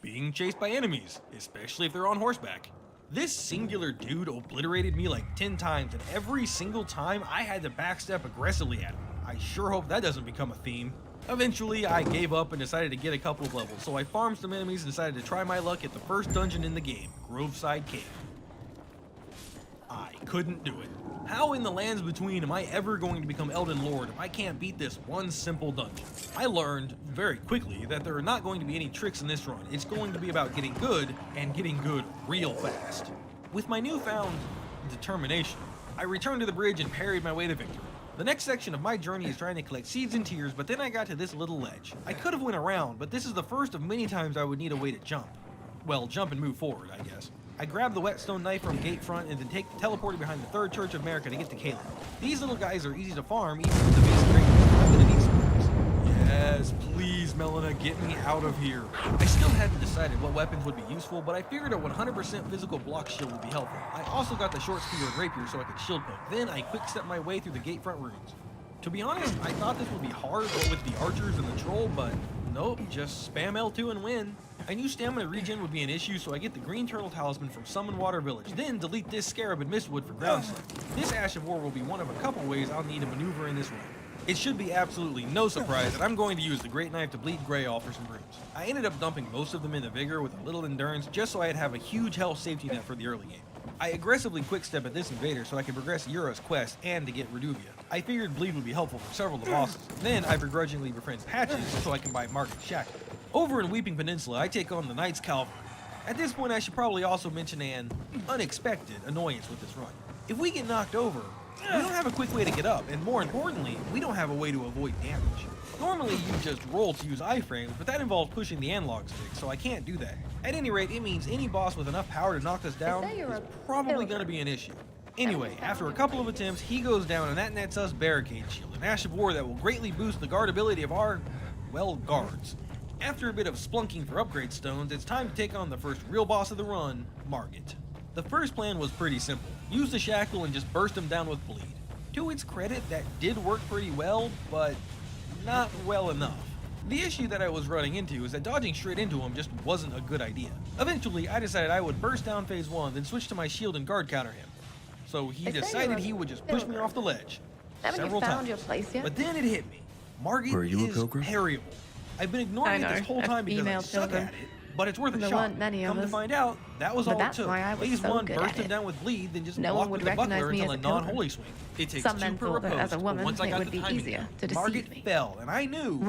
being chased by enemies, especially if they're on horseback. This singular dude obliterated me like 10 times, and every single time I had to backstep aggressively at him. I sure hope that doesn't become a theme. Eventually, I gave up and decided to get a couple of levels, so I farmed some enemies and decided to try my luck at the first dungeon in the game, Groveside Cave. I couldn't do it. How in the lands between am I ever going to become Elden Lord if I can't beat this one simple dungeon? I learned very quickly that there are not going to be any tricks in this run. It's going to be about getting good, and getting good real fast. With my newfound determination, I returned to the bridge and parried my way to victory. The next section of my journey is trying to collect seeds and tears, but then I got to this little ledge. I could have went around, but this is the first of many times I would need a way to jump. Well, jump and move forward, I guess. I grabbed the whetstone knife from Gatefront and then take the teleporter behind the Third Church of America to get to Caleb. These little guys are easy to farm, even with the basic range. I'm gonna need some moves. Yes, please, Melina, get me out of here. I still hadn't decided what weapons would be useful, but I figured a 100% physical block shield would be helpful. I also got the short spear and rapier so I could shield poke. Then I quick-stepped my way through the Gatefront ruins. To be honest, I thought this would be hard with the archers and the troll, but nope, just spam L2 and win. I knew stamina regen would be an issue, so I get the green turtle talisman from Summon Water Village, then delete this scarab and mistwood for ground slip. This Ash of War will be one of a couple ways I'll need to maneuver in this run. It should be absolutely no surprise that I'm going to use the Great Knife to bleed Greyall for some runes. I ended up dumping most of them into Vigor with a little endurance just so I'd have a huge health safety net for the early game. I aggressively quickstep at this invader so I can progress Yura's quest and to get Reduvia. I figured bleed would be helpful for several of the bosses. Then I begrudgingly befriend Patches so I can buy Margaret's Shackle. Over in Weeping Peninsula, I take on the Knights Cavalry. At this point, I should probably also mention an unexpected annoyance with this run. If we get knocked over, we don't have a quick way to get up, and more importantly, we don't have a way to avoid damage. Normally, you just roll to use iframes, but that involves pushing the analog stick, so I can't do that. At any rate, it means any boss with enough power to knock us down is probably going to be an issue. Anyway, after a couple of attempts, he goes down, and that nets us Barricade Shield, an Ash of War that will greatly boost the guard ability of our, well, guards. After a bit of splunking for upgrade stones, it's time to take on the first real boss of the run, Margit. The first plan was pretty simple. Use the shackle and just burst him down with bleed. To its credit, that did work pretty well, but not well enough. The issue that I was running into is that dodging straight into him just wasn't a good idea. Eventually, I decided I would burst down phase 1, then switch to my shield and guard counter him. So he decided he would just push me off the ledge several times. But then it hit me. Margit is parryable. I've been ignoring it this whole time because I suck at it, but it's worth a shot. Come to find out, that was all it took. Phase 1 burst him down with bleed, then just blocked with the buckler until a non-holy swing. It takes 2 per riposte, but once I got the timing down, Margit fell, and I knew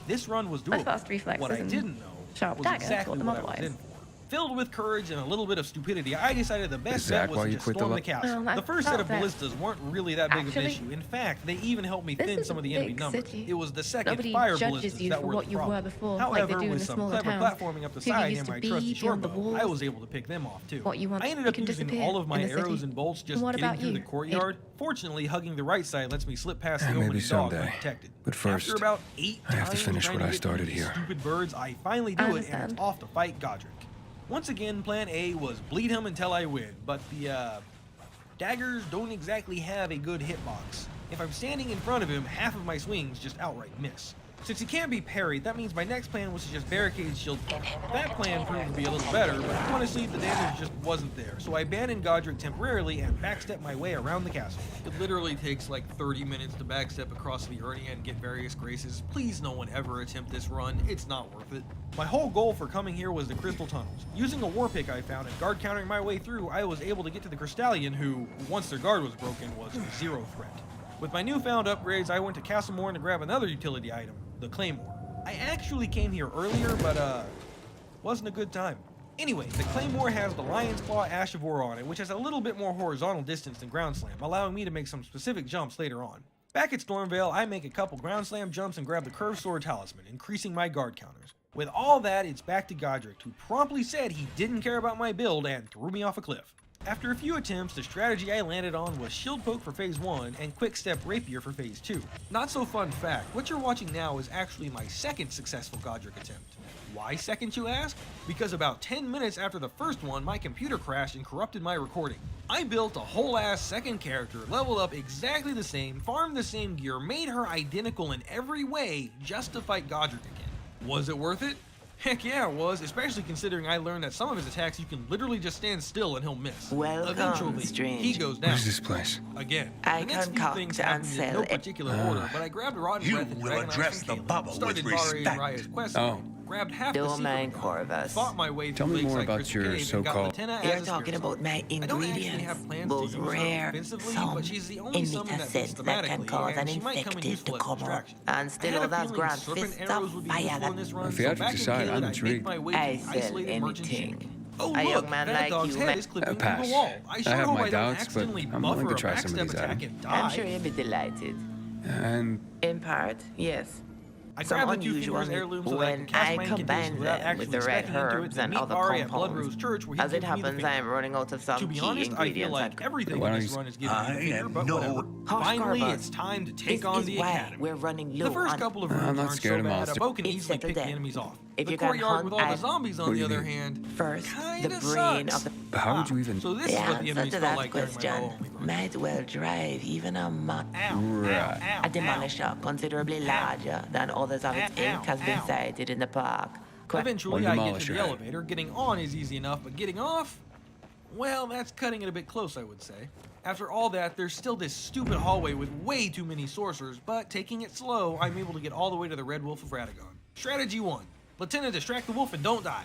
this run was doable. What I didn't know was exactly what I was in for. Filled with courage and a little bit of stupidity, I decided the best bet was to just storm the castle. The first set of ballistas weren't really that big of an issue. In fact, they even helped me thin some of the enemy numbers. It was the second fire ballistas that were the problem. However, with some clever platforming up the side and my trusty shortbow, I was able to pick them off too. I ended up using all of my arrows and bolts just getting through the courtyard. Fortunately, hugging the right side lets me slip past the opening dog undetected. But first, after about 8 I have to finish times what I started here. Stupid birds, I finally do it, and it's off to fight Godric. Once again, plan A was bleed him until I win, but the daggers don't exactly have a good hitbox. If I'm standing in front of him, half of my swings just outright miss. Since he can't be parried, that means my next plan was to just barricade shield. That plan proved to be a little better, but honestly, the damage just wasn't there, so I abandoned Godric temporarily and backstepped my way around the castle. It literally takes like 30 minutes to backstep across the Urnia and get various graces. Please no one ever attempt this run, it's not worth it. My whole goal for coming here was the Crystal Tunnels. Using a war pick I found and guard countering my way through, I was able to get to the Crystallian who, once their guard was broken, was a zero threat. With my newfound upgrades, I went to Castle Morn to grab another utility item, the Claymore. I actually came here earlier, but wasn't a good time. Anyway, the Claymore has the Lion's Claw Ash of War on it, which has a little bit more horizontal distance than Ground Slam, allowing me to make some specific jumps later on. Back at Stormvale, I make a couple Ground Slam jumps and grab the Curved Sword Talisman, increasing my guard counters. With all that, it's back to Godric, who promptly said he didn't care about my build and threw me off a cliff. After a few attempts, the strategy I landed on was Shield Poke for phase 1 and Quick Step Rapier for phase 2. Not so fun fact, what you're watching now is actually my second successful Godric attempt. Why second, you ask? Because about 10 minutes after the first one, my computer crashed and corrupted my recording. I built a whole ass second character, leveled up exactly the same, farmed the same gear, made her identical in every way just to fight Godric again. Was it worth it? Heck yeah, it was, especially considering I learned that some of his attacks you can literally just stand still and he'll miss. Eventually, he goes down. What is this place? Again. I the next few things happened in no particular order, but I grabbed a Rotten Breath and Dragonite from Caleb, started Barre and Raya's quest, grabbed half the secret card, fought my way through Tell me more Lakeside about Crystal your Cave and got so-called... Latenna You're as a talking spirit about my I don't actually ingredients, have plans both to use her rare, offensively, some but she's the in only summon that fits metacents that can thematically, cause an and she might come in infected useful to as a come up. distraction. And still I had a that's feeling grand serpent fist arrows of would be fire useful in that this run, If you so had to back in decide, Caelid, I'm I make intrigued. my way to I the sell isolated merchant ship. anything. Oh A look, young man that like dog's you head may- is clipping through pass. the wall. I sure I have hope my I don't doubts, but accidentally I'm buff willing or to try some of backstep these attack items. and I'm die. sure you'll be delighted. And In part, yes. I Some grabbed the two unusual fingers heirloom so that I when can cast I my combine incantations without them actually with the red stepping into it, herbs then and meet other Barry at Blood compounds. Rose Church, where he As it gives me the happens, finger. I'm running out of some To be key honest, I feel ingredients. like everything Why in don't this you- run is giving me the finger, but whatever. Hush, Finally, Carver. it's time to This take on is the why academy. we're running low The first on- couple of I'm rooms not aren't scared so of bad. monsters. A bow can It's easily settled pick the down. enemies off. If The you can courtyard hunt with all the and- zombies on What do the you other mean? hand, First, the kinda brain sucks. of the... but how would you even... So this The is what the answer enemies to felt that like during my question bow only run. might well drive even a Right. A demolisher considerably larger than others of its ilk has been sighted in the park. Eventually, Or I get demolish to the your head. elevator. Getting on is easy enough, but getting off? Well, that's cutting it a bit close, I would say. After all that, there's still this stupid hallway with way too many sorcerers, but taking it slow, I'm able to get all the way to the Red Wolf of Radagon. Strategy 1. Lieutenant, distract the wolf and don't die.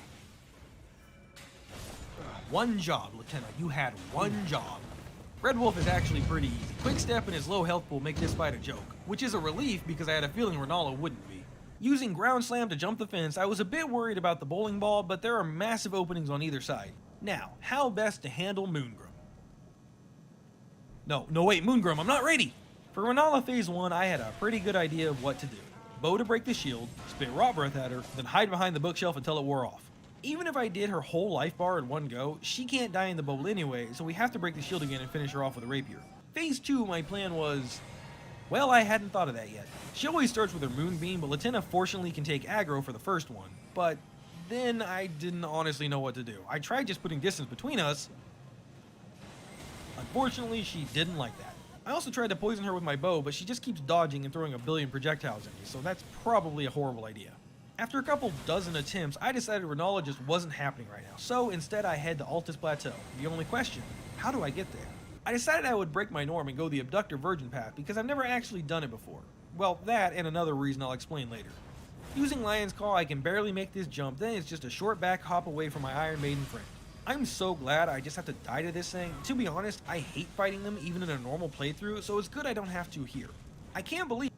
One job, Lieutenant. You had one job. Red Wolf is actually pretty easy. Quick Step and his low health will make this fight a joke, which is a relief because I had a feeling Ronaldo wouldn't be. Using Ground Slam to jump the fence, I was a bit worried about the bowling ball, but there are massive openings on either side. Now, how best to handle Moongrum? No, wait, Moongrum, I'm not ready! For Renala Phase 1, I had a pretty good idea of what to do. Bow to break the shield, spit Raw Breath at her, then hide behind the bookshelf until it wore off. Even if I did her whole life bar in one go, she can't die in the bowl anyway, so we have to break the shield again and finish her off with a rapier. Phase 2, my plan was... well, I hadn't thought of that yet. She always starts with her Moonbeam, but Latenna fortunately can take aggro for the first one. But then I didn't honestly know what to do. I tried just putting distance between us. Unfortunately, she didn't like that. I also tried to poison her with my bow, but she just keeps dodging and throwing a billion projectiles at me, so that's probably a horrible idea. After a couple dozen attempts, I decided Renala just wasn't happening right now, so instead I head to Altus Plateau. The only question, how do I get there? I decided I would break my norm and go the Abductor Virgin path because I've never actually done it before. Well, that and another reason I'll explain later. Using Lion's Claw, I can barely make this jump, then it's just a short back hop away from my Iron Maiden friend. I'm so glad I just have to die to this thing. To be honest, I hate fighting them even in a normal playthrough, so it's good I don't have to here. I can't believe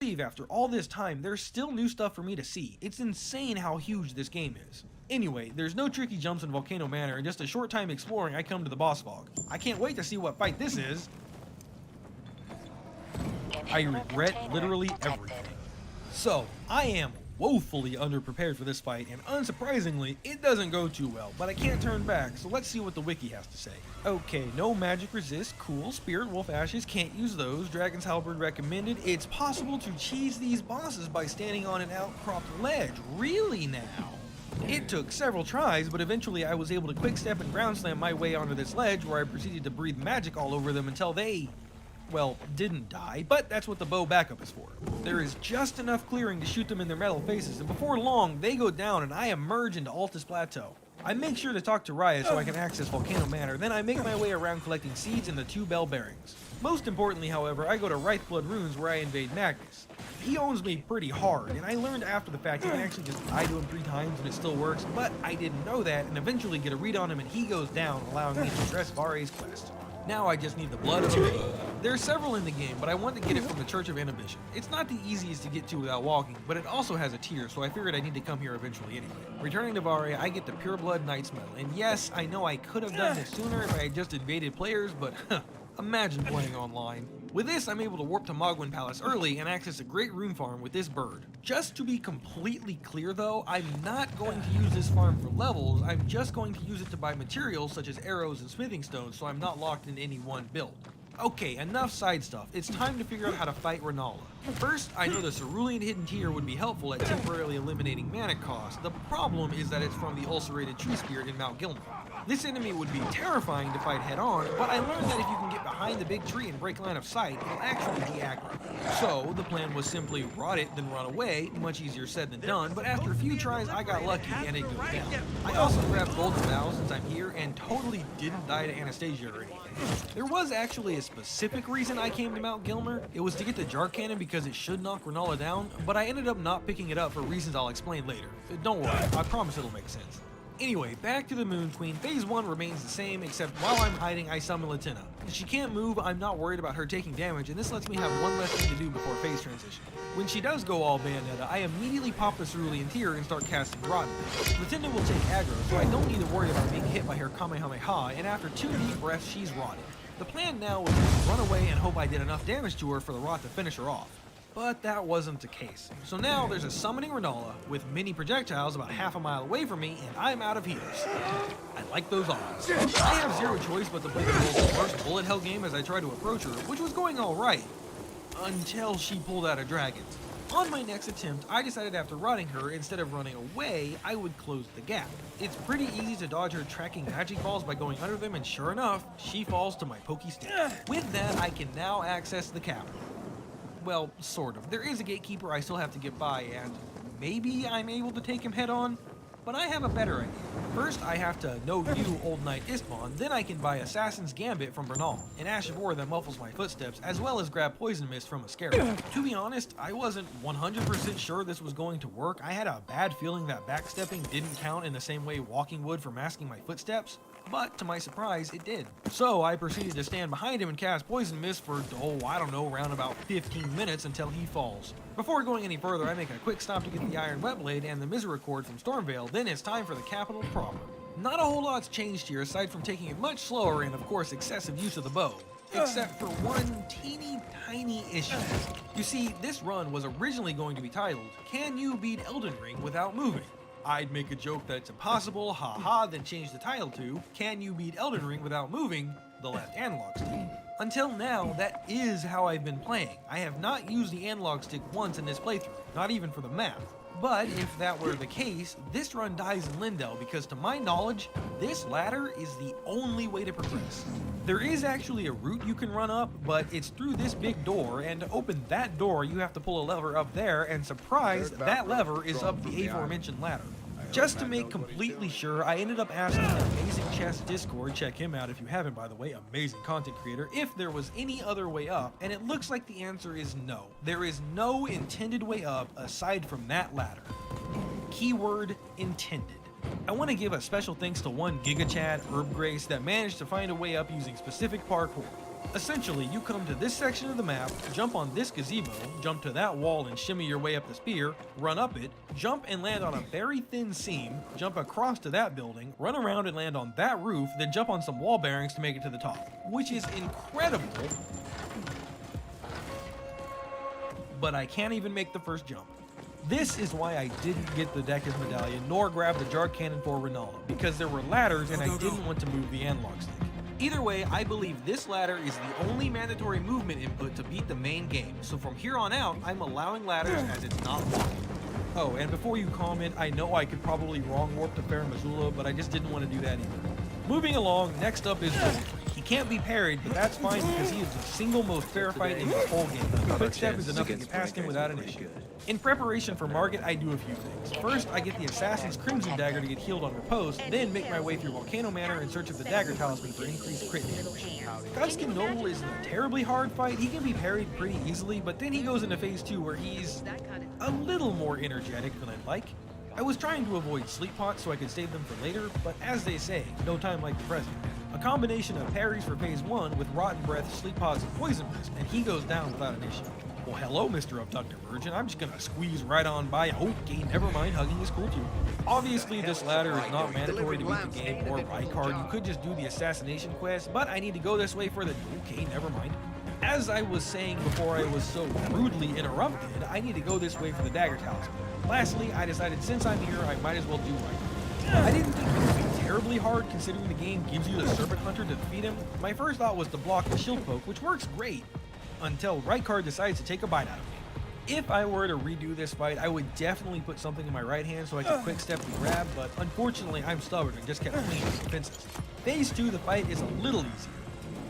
After all this time, there's still new stuff for me to see. It's insane how huge this game is. Anyway, there's no tricky jumps in Volcano Manor, and just a short time exploring, I come to the boss fog. I can't wait to see what fight this is. I regret literally everything. So, I am woefully underprepared for this fight, and unsurprisingly, it doesn't go too well, but I can't turn back, so let's see what the wiki has to say. Okay, no magic resist, cool, Spirit Wolf Ashes, can't use those, Dragon's Halberd recommended. It's possible to cheese these bosses by standing on an outcropped ledge, really now? It took several tries, but eventually I was able to quick step and ground slam my way onto this ledge, where I proceeded to breathe magic all over them until they, well, didn't die, but that's what the bow backup is for. There is just enough clearing to shoot them in their metal faces, and before long, they go down and I emerge into Altus Plateau. I make sure to talk to Raya so I can access Volcano Manor, then I make my way around collecting seeds and the 2 bell bearings. Most importantly, however, I go to Wraithblood Ruins where I invade Magnus. He owns me pretty hard, and I learned after the fact you can actually just die to him 3 times and it still works, but I didn't know that and eventually get a read on him and he goes down, allowing me to address Vare's quest. Now I just need the blood of May. There's several in the game, but I want to get it from the Church of Inhibition. It's not the easiest to get to without walking, but it also has a tier, so I figured I need to come here eventually anyway. Returning to Vare, I get the Pure Blood Knight's Medal, and yes, I know I could have done this sooner if I had just invaded players, but imagine playing online. With this, I'm able to warp to Mogwin Palace early and access a great rune farm with this bird. Just to be completely clear though, I'm not going to use this farm for levels, I'm just going to use it to buy materials such as arrows and smithing stones so I'm not locked in any one build. Okay, enough side stuff. It's time to figure out how to fight Renala. First, I know the Cerulean Hidden Tier would be helpful at temporarily eliminating mana cost. The problem is that it's from the Ulcerated Tree Spirit in Mount Gilmer. This enemy would be terrifying to fight head-on, but I learned that if you can get behind the big tree and break line of sight, it'll actually be aggro. So, the plan was simply rot it, then run away, much easier said than done, but after a few tries I got lucky and it goes down. I also grabbed Golden Vow since I'm here and totally didn't die to Anastasia or anything. There was actually a specific reason I came to Mount Gilmer. It was to get the Jar Cannon because it should knock Renala down, but I ended up not picking it up for reasons I'll explain later. Don't worry, I promise it'll make sense. Anyway, back to the Moon Queen. Phase 1 remains the same, except while I'm hiding, I summon Latina. If she can't move, I'm not worried about her taking damage, and this lets me have one less thing to do before phase transition. When she does go all Bayonetta, I immediately pop the Cerulean Tier and start casting Rotten. Latina will take aggro, so I don't need to worry about being hit by her Kamehameha, and after 2 deep breaths, she's rotted. The plan now is to run away and hope I did enough damage to her for the rot to finish her off. But that wasn't the case. So now there's a summoning Renala with mini projectiles about half a mile away from me, and I'm out of healers. I like those odds. I have zero choice but to play the world's first bullet hell game as I try to approach her, which was going alright, until she pulled out a dragon. On my next attempt, I decided after rotting her, instead of running away, I would close the gap. It's pretty easy to dodge her tracking magic balls by going under them, and sure enough, she falls to my pokey stick. With that, I can now access the capital. Well, sort of. There is a gatekeeper I still have to get by, and maybe I'm able to take him head on? But I have a better idea. First, I have to know you, Old Knight Istvan, then I can buy Assassin's Gambit from Bernal, an Ash of War that muffles my footsteps, as well as grab Poison Mist from a Scarab. To be honest, I wasn't 100% sure this was going to work. I had a bad feeling that backstepping didn't count in the same way walking would for masking my footsteps. But to my surprise, it did. So I proceeded to stand behind him and cast Poison Mist for, I don't know, around about 15 minutes until he falls. Before going any further, I make a quick stop to get the Iron Wetblade and the Misericord from Stormvale, then it's time for the capital proper. Not a whole lot's changed here aside from taking it much slower and of course excessive use of the bow. Except for one teeny tiny issue. You see, this run was originally going to be titled, Can You Beat Elden Ring Without Moving? I'd make a joke that it's impossible, haha, then change the title to, Can You Beat Elden Ring Without Moving? The left analog stick. Until now, that is how I've been playing. I have not used the analog stick once in this playthrough, not even for the math. But if that were the case, this run dies in Lindell because to my knowledge, this ladder is the only way to progress. There is actually a route you can run up, but it's through this big door, and to open that door you have to pull a lever up there, and surprise, that lever is up the aforementioned ladder. Just to make completely sure, I ended up asking the Amazing Chess Discord, check him out if you haven't by the way, amazing content creator, if there was any other way up, and it looks like the answer is no. There is no intended way up aside from that ladder. Keyword intended. I want to give a special thanks to one GigaChad, Herb Grace, that managed to find a way up using specific parkour. Essentially, you come to this section of the map, jump on this gazebo, jump to that wall and shimmy your way up the spear, run up it, jump and land on a very thin seam, jump across to that building, run around and land on that roof, then jump on some wall bearings to make it to the top, which is incredible, but I can't even make the first jump. This is why I didn't get the Decus medallion nor grab the Jar Cannon for Renala, because there were ladders and I didn't want to move the analog stick. Either way, I believe this ladder is the only mandatory movement input to beat the main game, so from here on out, I'm allowing ladders as it's not walking. Oh, and before you comment, I know I could probably wrong warp to Fair Missoula, but I just didn't want to do that either. Moving along, next up is Reborn. He can't be parried, but that's fine because he is the single most fair fight in the whole game. Quick step is enough to get past him without an issue. In preparation for Margit, I do a few things. First, I get the Assassin's Crimson Dagger to get healed on riposte, then make my way through Volcano Manor in search of the Dagger Talisman for increased crit damage. Gutskin Noble isn't a terribly hard fight, he can be parried pretty easily, but then he goes into phase 2 where he's a little more energetic than I'd like. I was trying to avoid sleep pots so I could save them for later, but as they say, no time like the present. A combination of parries for phase 1 with Rotten Breath, sleep pots, and poison mist, and he goes down without an issue. Well, hello, Mr. Abductor Virgin. I'm just gonna squeeze right on by. Okay, never mind, hugging is cool too. Obviously, this ladder is not mandatory to beat the game or Rykard. You could just do the assassination quest, but I need to go this way for the. Okay, never mind. As I was saying before I was so rudely interrupted, I need to go this way for the Dagger Talisman. Lastly, I decided since I'm here, I might as well do right. I didn't think it would be terribly hard considering the game gives you the Serpent Hunter to defeat him. My first thought was to block the shield poke, which works great, until Rykard decides to take a bite out of me. If I were to redo this fight, I would definitely put something in my right hand so I could quick step and grab, but unfortunately I'm stubborn and just kept cleaning his defenses. Phase 2, the fight is a little easier,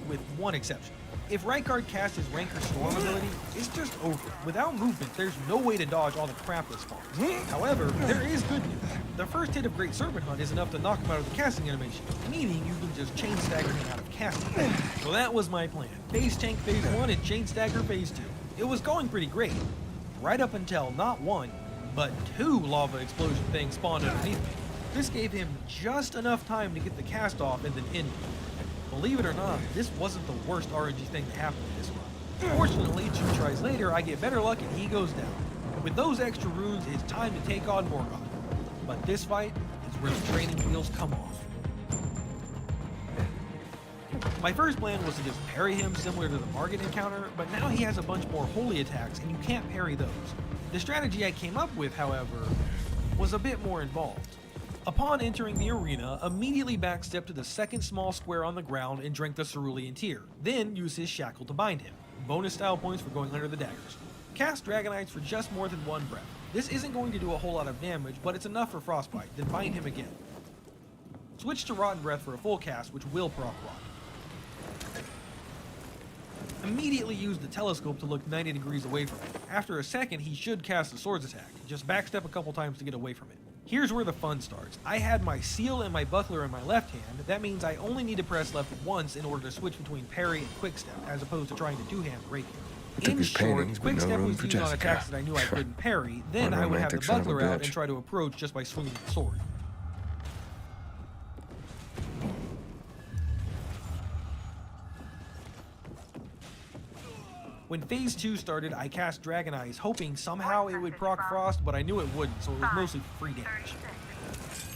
with one exception. If Rykard casts his Ranker Storm ability, it's just over. Without movement, there's no way to dodge all the crap that spawns. However, there is good news. The first hit of Great Serpent Hunt is enough to knock him out of the casting animation, meaning you can just chain stagger him out of casting. So that was my plan. Phase tank phase 1 and chain stagger phase 2. It was going pretty great, right up until not one, but 2 lava explosion things spawned underneath me. This gave him just enough time to get the cast off and then end me. Believe it or not, this wasn't the worst RNG thing to happen in this run. Fortunately, 2 tries later, I get better luck and he goes down. With those extra runes, it's time to take on Morgoth. But this fight is where the training wheels come off. My first plan was to just parry him similar to the Margit encounter, but now he has a bunch more holy attacks and you can't parry those. The strategy I came up with, however, was a bit more involved. Upon entering the arena, immediately backstep to the second small square on the ground and drink the Cerulean Tear, then use his shackle to bind him. Bonus style points for going under the daggers. Cast Dragonites for just more than 1 breath. This isn't going to do a whole lot of damage, but it's enough for Frostbite, then bind him again. Switch to Rotten Breath for a full cast, which will proc Rot. Immediately use the telescope to look 90 degrees away from it. After a second, he should cast the Swords attack. Just backstep a couple times to get away from it. Here's where the fun starts. I had my seal and my buckler in my left hand. That means I only need to press left once in order to switch between parry and quickstep, as opposed to trying to two-hand break it. In short, quickstep was used on attacks that I knew I couldn't parry, then I would have the buckler out and try to approach just by swinging the sword. When phase 2 started, I cast Dragon Eyes, hoping somehow it would proc Frost, but I knew it wouldn't, so it was mostly free damage.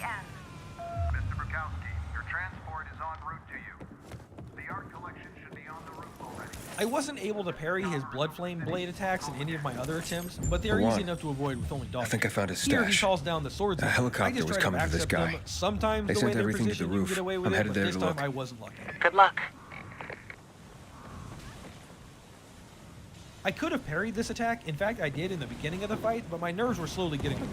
Mr. Bukowski, your transport is en route to you. The art collection should be on the roof already. I wasn't able to parry his Blood Flame blade attacks in any of my other attempts, but they are easy enough to avoid with only dodge. I think I found his Here he stash. calls down the swords. A helicopter was coming for this guy. Them. Sometimes They the sent way they're everything to the positioned, you roof. get away with I'm it, headed but there this to time look. I wasn't lucky. Good luck. I could have parried this attack. In fact, I did in the beginning of the fight, but my nerves were slowly getting to me.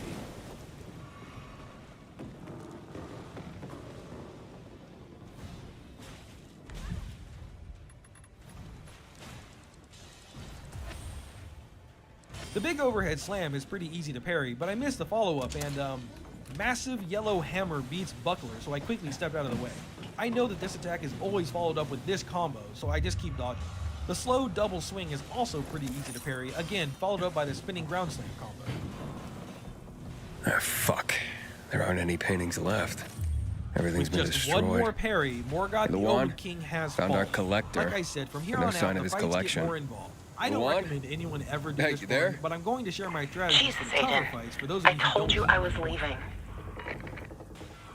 The big overhead slam is pretty easy to parry, but I missed the follow-up, and massive yellow hammer beats buckler, so I quickly stepped out of the way. I know that this attack is always followed up with this combo, so I just keep dodging. The slow double swing is also pretty easy to parry, again followed up by the spinning ground slam combo. Ah, fuck. There aren't any paintings left. Everything's With been just destroyed. one more parry, Morgoth the Luan Omen King has found fallen. our collector, Like I said, from here but no on sign out, of the his fights collection. get more involved. I don't Luan? recommend anyone ever do Hey, this you one, there? but I'm going to share my strategies Jesus, for the tougher Aiden. fights for those of I you who told don't you know I was Reborn. leaving.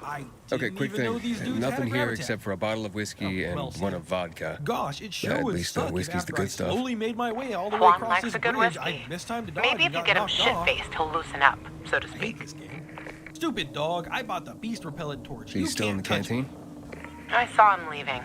I Okay, didn't quick even know thing. these dudes Nothing had a here gravitas. except for a bottle of whiskey Oh, well and said. one of vodka. Gosh, it sure At would least the suck if whiskey's the after good I stuff. slowly made my way all the way Juan across likes this a good bridge, whiskey. I missed time to dodge Maybe if and you got get him knocked off. shit-faced, he'll loosen up, so to I hate speak. this game. Stupid dog, I bought the beast repellent torch. He's still in the can't touch me. canteen? I saw him leaving.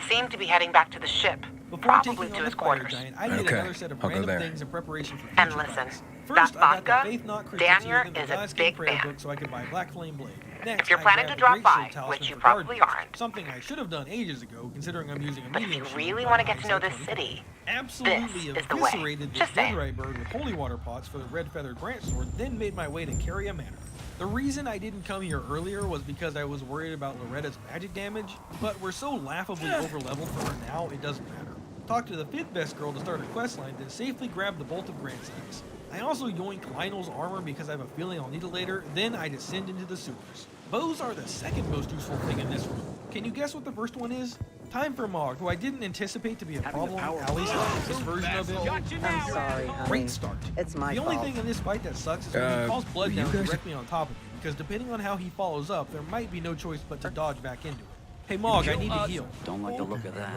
Seemed to be heading back to the ship. Before Probably taking to on his the fire quarters. giant, I did Okay, another set of I'll go random there. things in preparation for And future listen, fights. that First, I got vodka, the Faith Knot Daniel Crucifix is a God's big King prayer fan. book so I could buy Black Flame Blade. Next, If you're I planning grabbed to the drop Great Shield by, Talisman which you for probably Guardians, aren't. something I should have done ages ago, considering I'm using a But if medium you shield, really but want to get to know hindsight this 2020. city, Absolutely this is the way. eviscerated this Just saying. Netherite bird with holy water pots for the red feathered branch sword, then made my way to Carria Manor. The reason I didn't come here earlier was because I was worried about Loretta's magic damage, but we're so laughably overleveled for her now, it doesn't matter. Talked to the 5th best girl to start a questline, then safely grabbed the Bolt of Grandsons. I also yoinked Lionel's armor because I have a feeling I'll need it later, then I descend into the sewers. Bows are the second most useful thing in this room. Can you guess what the first one is? Time for Mog, who I didn't anticipate to be a problem, at least not this version of it. I'm sorry, honey. Great start. It's my The only fault. thing in this fight that sucks is when he calls Blood you down guys- directly on top of me, because depending on how he follows up, there might be no choice but to dodge back into it. Hey Mog, I need to heal. Don't like the look of that.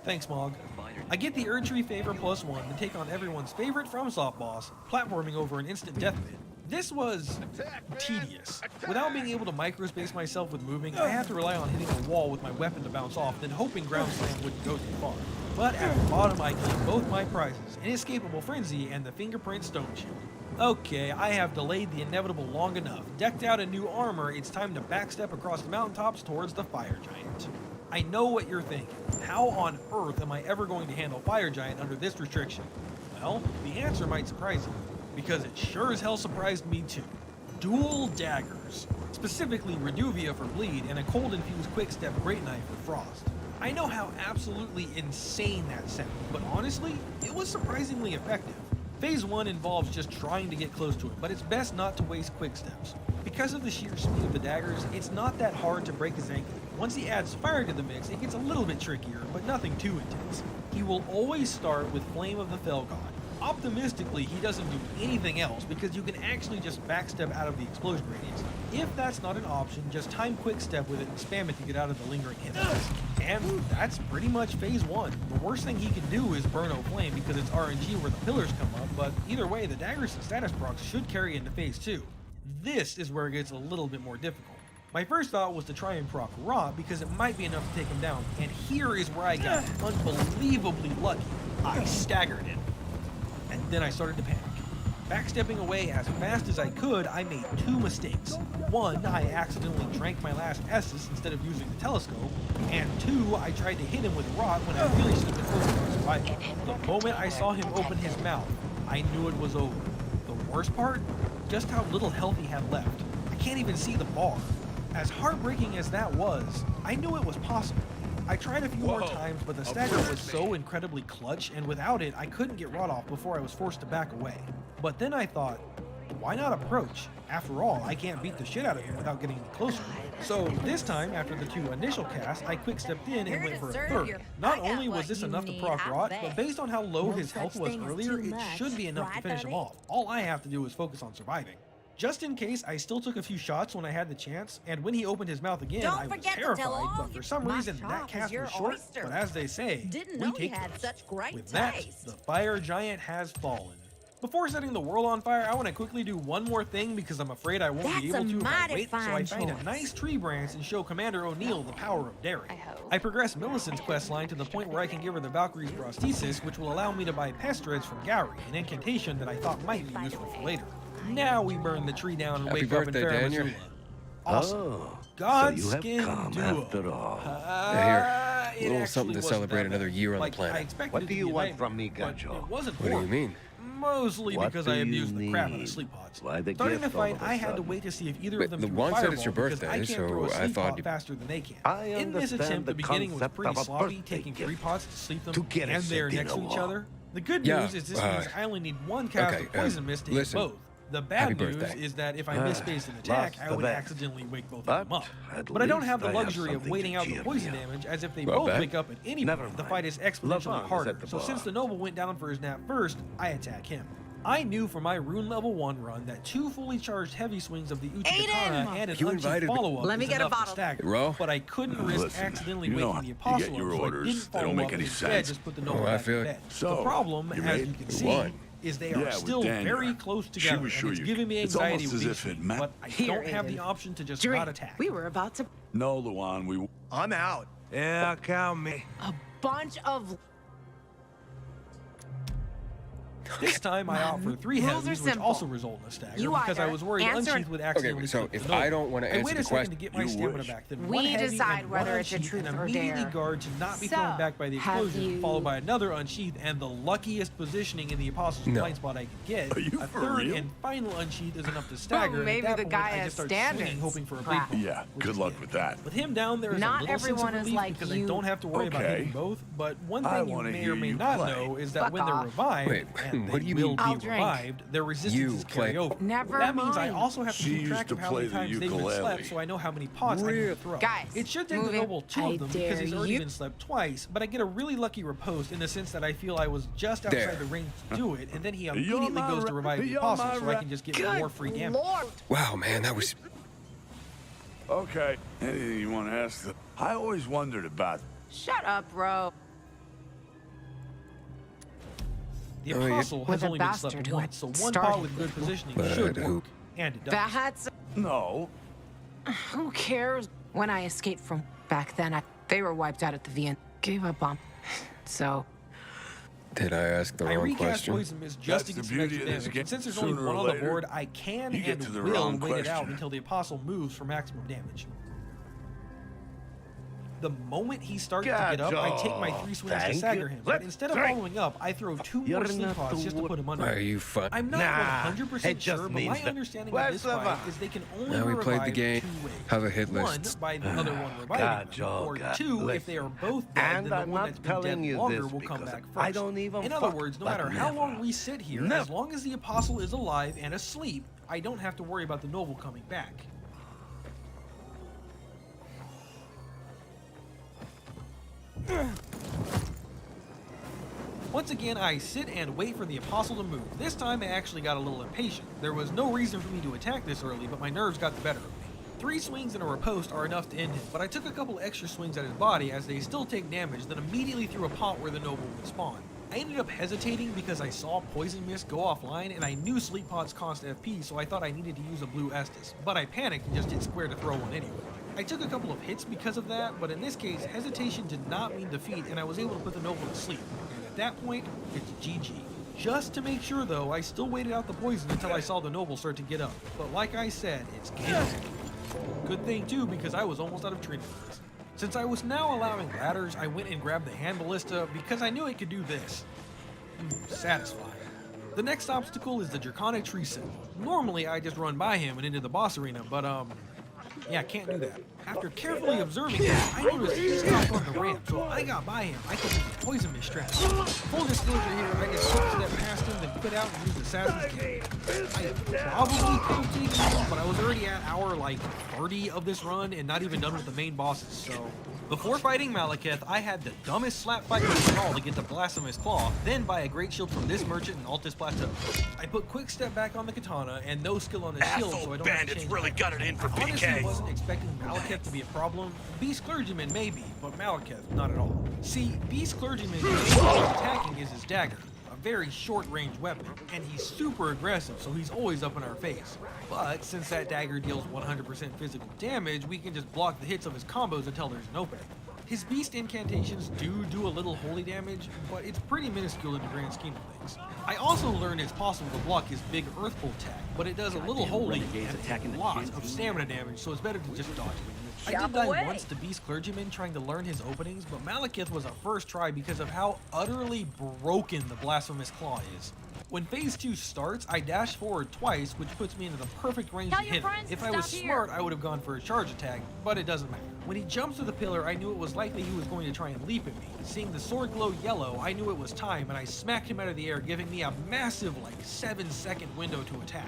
Thanks, Mog. I get the Erdtree favor +1 to take on everyone's favorite FromSoft boss, platforming over an instant death pit. This was tedious. Without being able to microspace myself with moving, I had to rely on hitting a wall with my weapon to bounce off, then hoping ground slam wouldn't go too far. But at the bottom, I claimed both my prizes, Inescapable Frenzy and the Fingerprint Stone Shield. Okay, I have delayed the inevitable long enough. Decked out in new armor, it's time to backstep across the mountaintops towards the Fire Giant. I know what you're thinking. How on earth am I ever going to handle Fire Giant under this restriction? Well, the answer might surprise you, because it sure as hell surprised me too. Dual daggers. Specifically Reduvia for bleed and a cold-infused quick-step great knife for frost. I know how absolutely insane that sounds, but honestly, it was surprisingly effective. Phase 1 involves just trying to get close to it, but it's best not to waste quick steps. Because of the sheer speed of the daggers, it's not that hard to break his ankle. Once he adds fire to the mix, it gets a little bit trickier, but nothing too intense. He will always start with Flame of the Fell God. Optimistically, he doesn't do anything else because you can actually just backstep out of the explosion radius. If that's not an option, just time quick step with it and spam it to get out of the lingering hit points. And that's pretty much phase 1. The worst thing he can do is burn O Flame because it's RNG where the pillars come up, but either way, the daggers and status procs should carry into phase 2. This is where it gets a little bit more difficult. My first thought was to try and proc Rot because it might be enough to take him down, and here is where I got unbelievably lucky. I staggered him. And then I started to panic. Backstepping away as fast as I could, I made 2 mistakes. 1, I accidentally drank my last Essus instead of using the telescope, and 2, I tried to hit him with Rot when I really should have been focused on survival. The moment I saw him open his mouth, I knew it was over. The worst part? Just how little health he had left. I can't even see the bar. As heartbreaking as that was, I knew it was possible. I tried a few more times, but the stagger was so incredibly clutch, and without it, I couldn't get Rot off before I was forced to back away. But then I thought, why not approach? After all, I can't beat the shit out of him without getting any closer. So this time, after the 2 initial casts, I quick stepped in and went for a third. Not only was this enough to proc Rot, but based on how low his health was earlier, it should be enough to finish him off. All I have to do is focus on surviving. Just in case, I still took a few shots when I had the chance, and when he opened his mouth again, I was terrified, but for some reason that cast was short, but as they say, we take those. With that, the Fire Giant has fallen. Before setting the world on fire, I want to quickly do one more thing because I'm afraid I won't be able to if I wait, so I find a nice tree branch and show Commander O'Neill the power of daring. I progress Millicent's questline to the point where I can give her the Valkyrie's prosthesis, which will allow me to buy pest dreads from Gowry, an incantation that I thought might be useful for later. Now we burn the tree down and Happy wake up in birthday, Daniel. Faramazula. Awesome. Godskin duo. Here, It a little actually something to wasn't celebrate that another bad. year on Like, the planet. I expected What it do to you be want amazing, from me, but Gajo? it wasn't What do you horrible. mean? Mostly What because do I you abused the crap out of need? sleep pods. Why the Starting the gift all fight, of a I had to sudden? wait to see if either Wait, of them the threw one said fireball it's your because I birthday, can't throw a so I sleep thought pot you- faster than they can. I In this understand attempt, the the beginning was concept pretty of a sloppy, birthday taking 3 gift. pots to sleep them, To get and us they're a next to dinner each war. other. The good Yeah, news is this means I only need 1 cast of poison mist to hit listen. both. The bad Happy news birthday. is that if I misspaced an attack, I would accidentally wake both of them up. at But I don't least have the I have luxury of something waiting to out the cheer poison me up. damage, as if they Well, both Beck, wake up at any never point, the mind. fight is exponentially Lavon is harder. at the So bar. since the noble went down for his nap first, I attack him. I knew for my rune level 1 run that 2 fully charged heavy swings of the Uchi Katana and an You unsheathed invited me. follow-up Let me is get a enough to bottle. stagger. Ro? But I couldn't risk Listen, accidentally you know, waking the you apostle get your up, so I orders. didn't They don't follow make up any and instead sense. just put the noble Oh, I back feel in it. bed. So, the problem, you as made you can it? see, Won. is they Yeah, are with still Daniel. very close She together, was and sure it's you- giving me it's anxiety almost with as these if it things, meant- but I Here, don't have Aiden. the option to just Drink. not attack. We were about to. No, Luan, we... I'm out. Yeah, count me. A bunch of. This time I opt for 3 Rules heavies, are which simple. also result in a stagger, You because I either was worried answer- Unsheath would accidentally Okay, so flip the if noble. I don't want to I answer wait the a second question, to get my you stamina wish. back, then We one heavy decide and whether one it's a unsheath, truth and or immediately dare. guard to not be So, thrown back by the have explosion, you- followed by another unsheath and the luckiest positioning in the Apostle's No. blind spot I could get. Are you A for third real? and final unsheath is enough to stagger. and maybe at that the point, guy I has just start standards. swinging, hoping for a big Crap. ball. Yeah, which good is luck good. with that. With him down, there is Not a little sense of everyone is relief like because I you. don't have to worry about Okay. hitting both. But one I thing you wanna may hear or may you not play. know is that Fuck when they're off. revived, Wait, and what they do you will mean? be I'll drink. revived, their resistances You carry play. over. Never That means I mind. also have to She keep used track to of how play many the times they've been ukulele. slept, so I know how many pots I need to throw. Guys, It should take the moving. noble 2 I of them because he's dare already you. been slept twice, but I get a really lucky riposte in the sense that I feel I was just outside There. the range to do it, and then he You're immediately my goes to ra- revive the you're apostle, my so I ra- can just get Good more free damage. Lord. Wow, man, that was. Okay. Anything you want to ask? I always wondered about... Shut up, bro. The Oh, yeah. apostle has With a only been bastard slept who once, so had one started pot with good positioning But should who- work, and it does. That's. No. Who cares? When I escaped from back then, they were wiped out at the VN. Gave up on. So. Did I ask the I wrong recast question? Poison Mist just to That's get the some beauty extra of this damage, game. and since there's only Sooner one or on the later, board, I can you get and to the will wrong wait it out question. until the Apostle moves for maximum damage. The moment he starts to get up, I take my 3 swings to Thank stagger you. him, but Let's instead of drink. following up, I throw 2 more You're sleep not pots the just to put him under. Are you fun? I'm not Nah, 100% it just sure, but means my that- understanding Where's of this the fight vibe? is they can only Now we played the revive game. 2 ways. Have a hit One, list. by the other one reviving God, them, Joe, or God, 2, if listen. they are both dead, And then the I'm one not that's been telling dead you longer this will come because back first. I don't even In other fuck, words, no but matter how never. long we sit here, Never. as long as the Apostle is alive and asleep, I don't have to worry about the Noble coming back. Once again, I sit and wait for the Apostle to move. This time I actually got a little impatient. There was no reason for me to attack this early, but my nerves got the better of me. 3 swings and a riposte are enough to end him, but I took a couple extra swings at his body as they still take damage, then immediately threw a pot where the Noble would spawn. I ended up hesitating because I saw Poison Mist go offline and I knew Sleep Pot's const FP, so I thought I needed to use a blue Estus, but I panicked and just hit square to throw one anyway. I took a couple of hits because of that, but in this case, hesitation did not mean defeat and I was able to put the Noble to sleep. And at that point, it's GG. Just to make sure though, I still waited out the poison until I saw the Noble start to get up. But like I said, it's game over. Good thing too, because I was almost out of training points. Since I was now allowing ladders, I went and grabbed the hand ballista because I knew it could do this. Satisfying. The next obstacle is the Draconic Tree Symbol. Normally I just run by him and into the boss arena, but yeah, can't do that. After carefully observing him, I noticed he stopped on the ramp, so I got by him. I could use the Poison Mist strat. Full disclosure here, I just stepped past him, then quit out and used Assassin's Cape. I probably could have taken him, but I was already at hour like 30 of this run and not even done with the main bosses, so... Before fighting Malekith, I had the dumbest slap fight of all to get the Blasphemous Claw, then buy a Great Shield from this merchant in Altus Plateau. I put Quick Step back on the katana and no skill on the shield, so I don't have to change really got it in for I honestly PK. wasn't expecting Malekith to be a problem. Beast Clergyman maybe, but Malekith not at all. See, Beast Clergyman's main way of attacking is his dagger, a very short-range weapon, and he's super aggressive, so he's always up in our face. But since that dagger deals 100% physical damage, we can just block the hits of his combos until there's an opening. His beast incantations do a little holy damage, but it's pretty minuscule in the grand scheme of things. I also learned it's possible to block his big Earthbolt attack, but it does a little holy and a lot of stamina damage, so it's better to just dodge it. I did die once to Beast Clergyman trying to learn his openings, but Malekith was a first try because of how utterly broken the Blasphemous Claw is. When Phase 2 starts, I dash forward twice, which puts me into the perfect range to hit him. If I was smart, I would have gone for a charge attack, but it doesn't matter. When he jumped to the pillar, I knew it was likely he was going to try and leap at me. Seeing the sword glow yellow, I knew it was time, and I smacked him out of the air, giving me a massive, 7-second window to attack.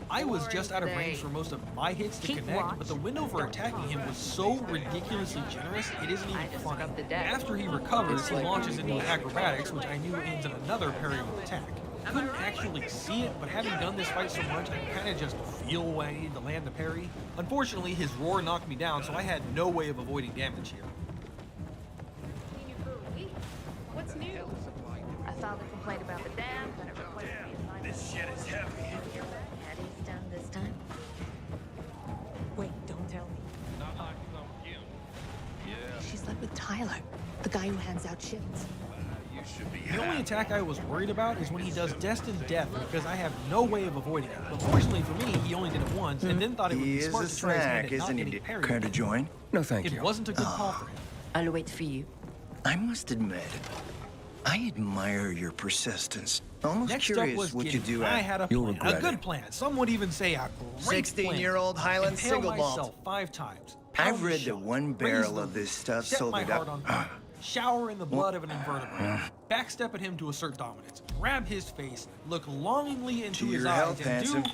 I was just out of range for most of my hits to connect, but the window for attacking him was so ridiculously generous, it isn't even funny. After he recovers, he launches into acrobatics, which I knew ends in another parryable attack. I couldn't actually see it, but having done this fight so much, I kind of just feel when I needed to land the parry. Unfortunately, his roar knocked me down, so I had no way of avoiding damage here. What's new? I filed a complaint about the dam, and it requested me This shit is heavy. Patty's done this time. Wait, don't tell me. Not like it's on Kim. Yeah. She slept with Tyler, the guy who hands out shifts. You should be The only attack I was worried about is when he does Destined Death, because I have no way of avoiding it. But fortunately for me, he only did it once, and then thought it would be smart to try his hand at not getting parried. Care to join? No, thank you. It wasn't a good call for him. I'll wait for you. I must admit, I admire your persistence. Almost Next up curious was what you Gideon. do I at. had a You'll plan, regret a good it. plan. Some would even say a great 16-year-old plan. Highland Impale single malt. myself 5 times. I've pound read the that shell, one raise barrel the of this roof, stuff set sold my it heart up. on fire, shower in the blood of an invertebrate, backstep at him to assert dominance, grab his face, look longingly into To his your eyes, health, and handsome. do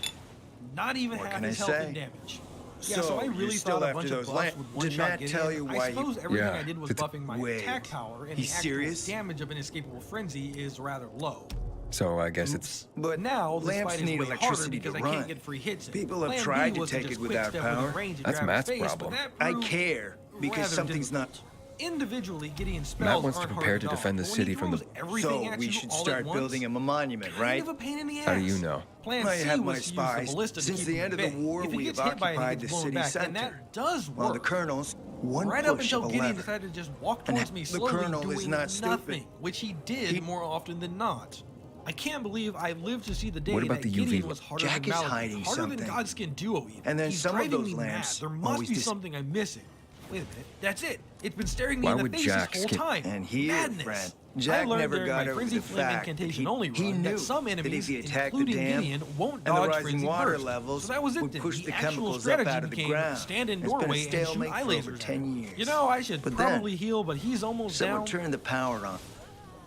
not even What half can I his health say? in damage. Yeah, so I you're really still thought a after bunch those of buffs lamps. would Did one-shot Matt Gideon. tell you why I suppose everything Yeah, I did was it's- buffing my Wait, attack power, and he's the actual serious? damage of an escapable frenzy is rather low. So I guess it's... But Now this lamps fight is need way harder electricity because to I run. can't get free hits in. People have Plan tried B to was take just it quick without step within power. range and That's grab Matt's his face, problem. but that I proved care because rather something's not. difficult. Individually, Gideon's spells Matt wants to aren't prepare hard to at all, defend the but when city he from the- throws everything So at we you should all at start once, building him a monument, kind right? of a pain in the ass. How do you know? Plan I C have my was to use the spies. ballista to Since keep the him end of at the bay. war, If he we gets have hit by it, he occupied gets the blown city back, center. and that does work. While the colonel's one Right up push until of a Gideon lever. decided to just walk And towards me the slowly, colonel is doing not stupid. nothing, which he did more often than not. I can't believe I lived to see the day What about that the UV Gideon was harder Jack than is Malekith, hiding harder something. than Godskin Duo even. And then He's some of driving those me lamps mad. There must always be something I'm missing. Wait a minute, that's it. It's been staring me Why in the would face Jack this whole skip- time. And he Madness. is, friend. I Jack learned never during got my over Frenzy the Flame fact that incantation he only run knew that some that enemies, if he attacked the including dam Gideon, won't and the dodge rising Frenzy water burst. levels So that was it would then. push the actual chemicals up strategy out of the became ground. stand in It's been a doorway and shoot stalemate eye for over lasers. 10 years. You know, I should But then, probably heal, but he's almost someone down. turned the power on.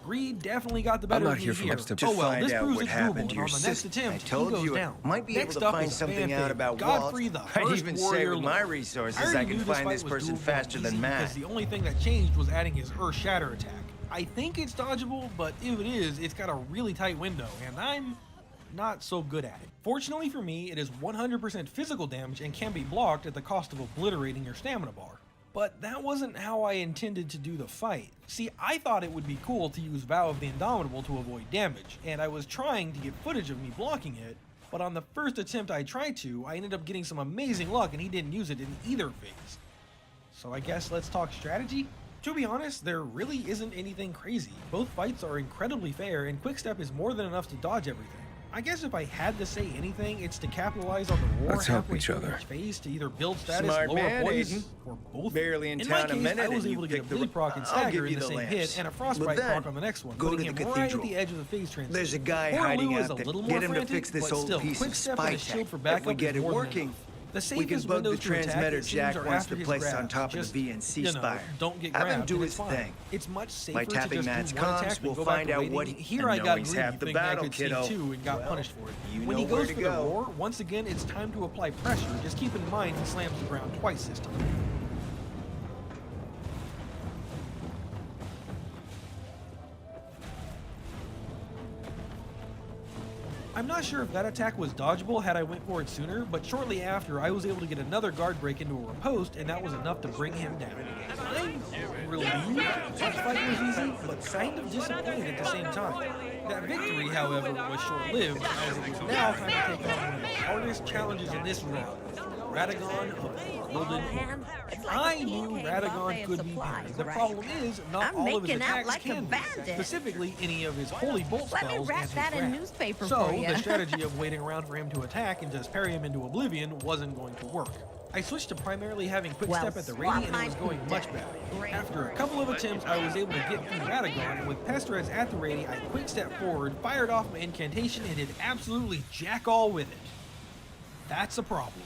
Greed definitely got the better not of me here for here. much to- To Oh well, find this out proves what it's doable, happened to and your on the next sister. attempt, I told he goes you down. I might be Next able to up find is a something fan out fave, about Godfrey, Walt. the I'd first even say warrior with my lord. resources, already I can knew find fight this was person doable faster and than easy Matt. because the only thing that changed was adding his Earth Shatter attack. I think it's dodgeable, but if it is, it's got a really tight window, and I'm not so good at it. Fortunately for me, it is 100% physical damage and can be blocked at the cost of obliterating your stamina bar. But that wasn't how I intended to do the fight. See, I thought it would be cool to use Vow of the Indomitable to avoid damage, and I was trying to get footage of me blocking it, but on the first attempt I tried to, I ended up getting some amazing luck and he didn't use it in either phase. So I guess let's talk strategy? To be honest, there really isn't anything crazy. Both fights are incredibly fair, and Quickstep is more than enough to dodge everything. I guess if I had to say anything, it's to capitalize on the war Let's help halfway each through other. each phase to either build status, Smart lower man, poison, Aiden. or both. Barely in my town a case, minute I was and able you to get a picked the- bleed proc and I'll give stagger you in the the same lamps. hit, and a But frostbite then, proc on the next one, go to putting the him right at cathedral. the edge of the phase transition. There's a guy Poor hiding Lou is out a there. little Get more him to frantic, fix this but old still, piece of quick step spy and a shield tech. for If backup we get is it more than working, enough. The we can safest bug the windows to attack, transmitter it seems, Jack are wants after to his place grab. on top of Just, the VNC you know, spire. don't get Have him grabbed, do and his it's fine. thing. It's much safer By to tapping just Matt's do one attack comms, and we'll go back find to out waiting. what Here and I know got he's greedy, half the thinking I battle, could see kiddo. two and got Well, punished for it. you When know he where goes to for go. the roar, once again, it's time to apply pressure. Just keep in mind he slams the ground twice this time. I'm not sure if that attack was dodgeable had I went for it sooner, but shortly after, I was able to get another guard break into a riposte, and that was enough to bring him down. I'm relieved that fight was easy, but kind of disappointed at the same time. That victory, however, was short-lived, as it was now time to take on one of the hardest challenges in this round, Radagon of the Golden Horn. I knew Radagon could be beaten. The problem is, not all of his attacks can be. Specifically, any of his holy bolt spells and his grab. So, the strategy of waiting around for him to attack and just parry him into oblivion wasn't going to work. I switched to primarily having quick step at the ready, and it was going much better. After a couple of attempts, I was able to get through Radagon, and with Pestarez at the ready, I quick stepped forward, fired off my incantation, and did absolutely jack all with it. That's a problem.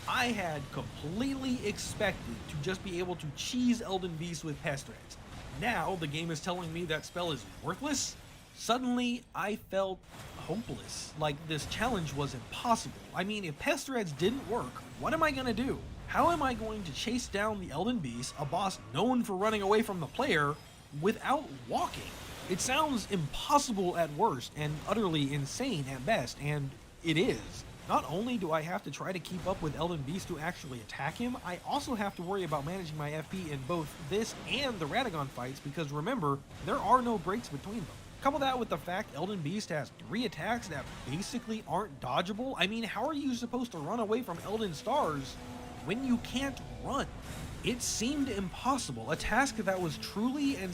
I had completely expected to just be able to cheese Elden Beast with Pest Threads. Now the game is telling me that spell is worthless? Suddenly, I felt hopeless, like this challenge was impossible. I mean, if Pest Threads didn't work, what am I gonna do? How am I going to chase down the Elden Beast, a boss known for running away from the player, without walking? It sounds impossible at worst and utterly insane at best, and it is. Not only do I have to try to keep up with Elden Beast to actually attack him, I also have to worry about managing my FP in both this and the Radagon fights, because remember, there are no breaks between them. Couple that with the fact Elden Beast has 3 attacks that basically aren't dodgeable. I mean, how are you supposed to run away from Elden Stars when you can't run? It seemed impossible, a task that was truly and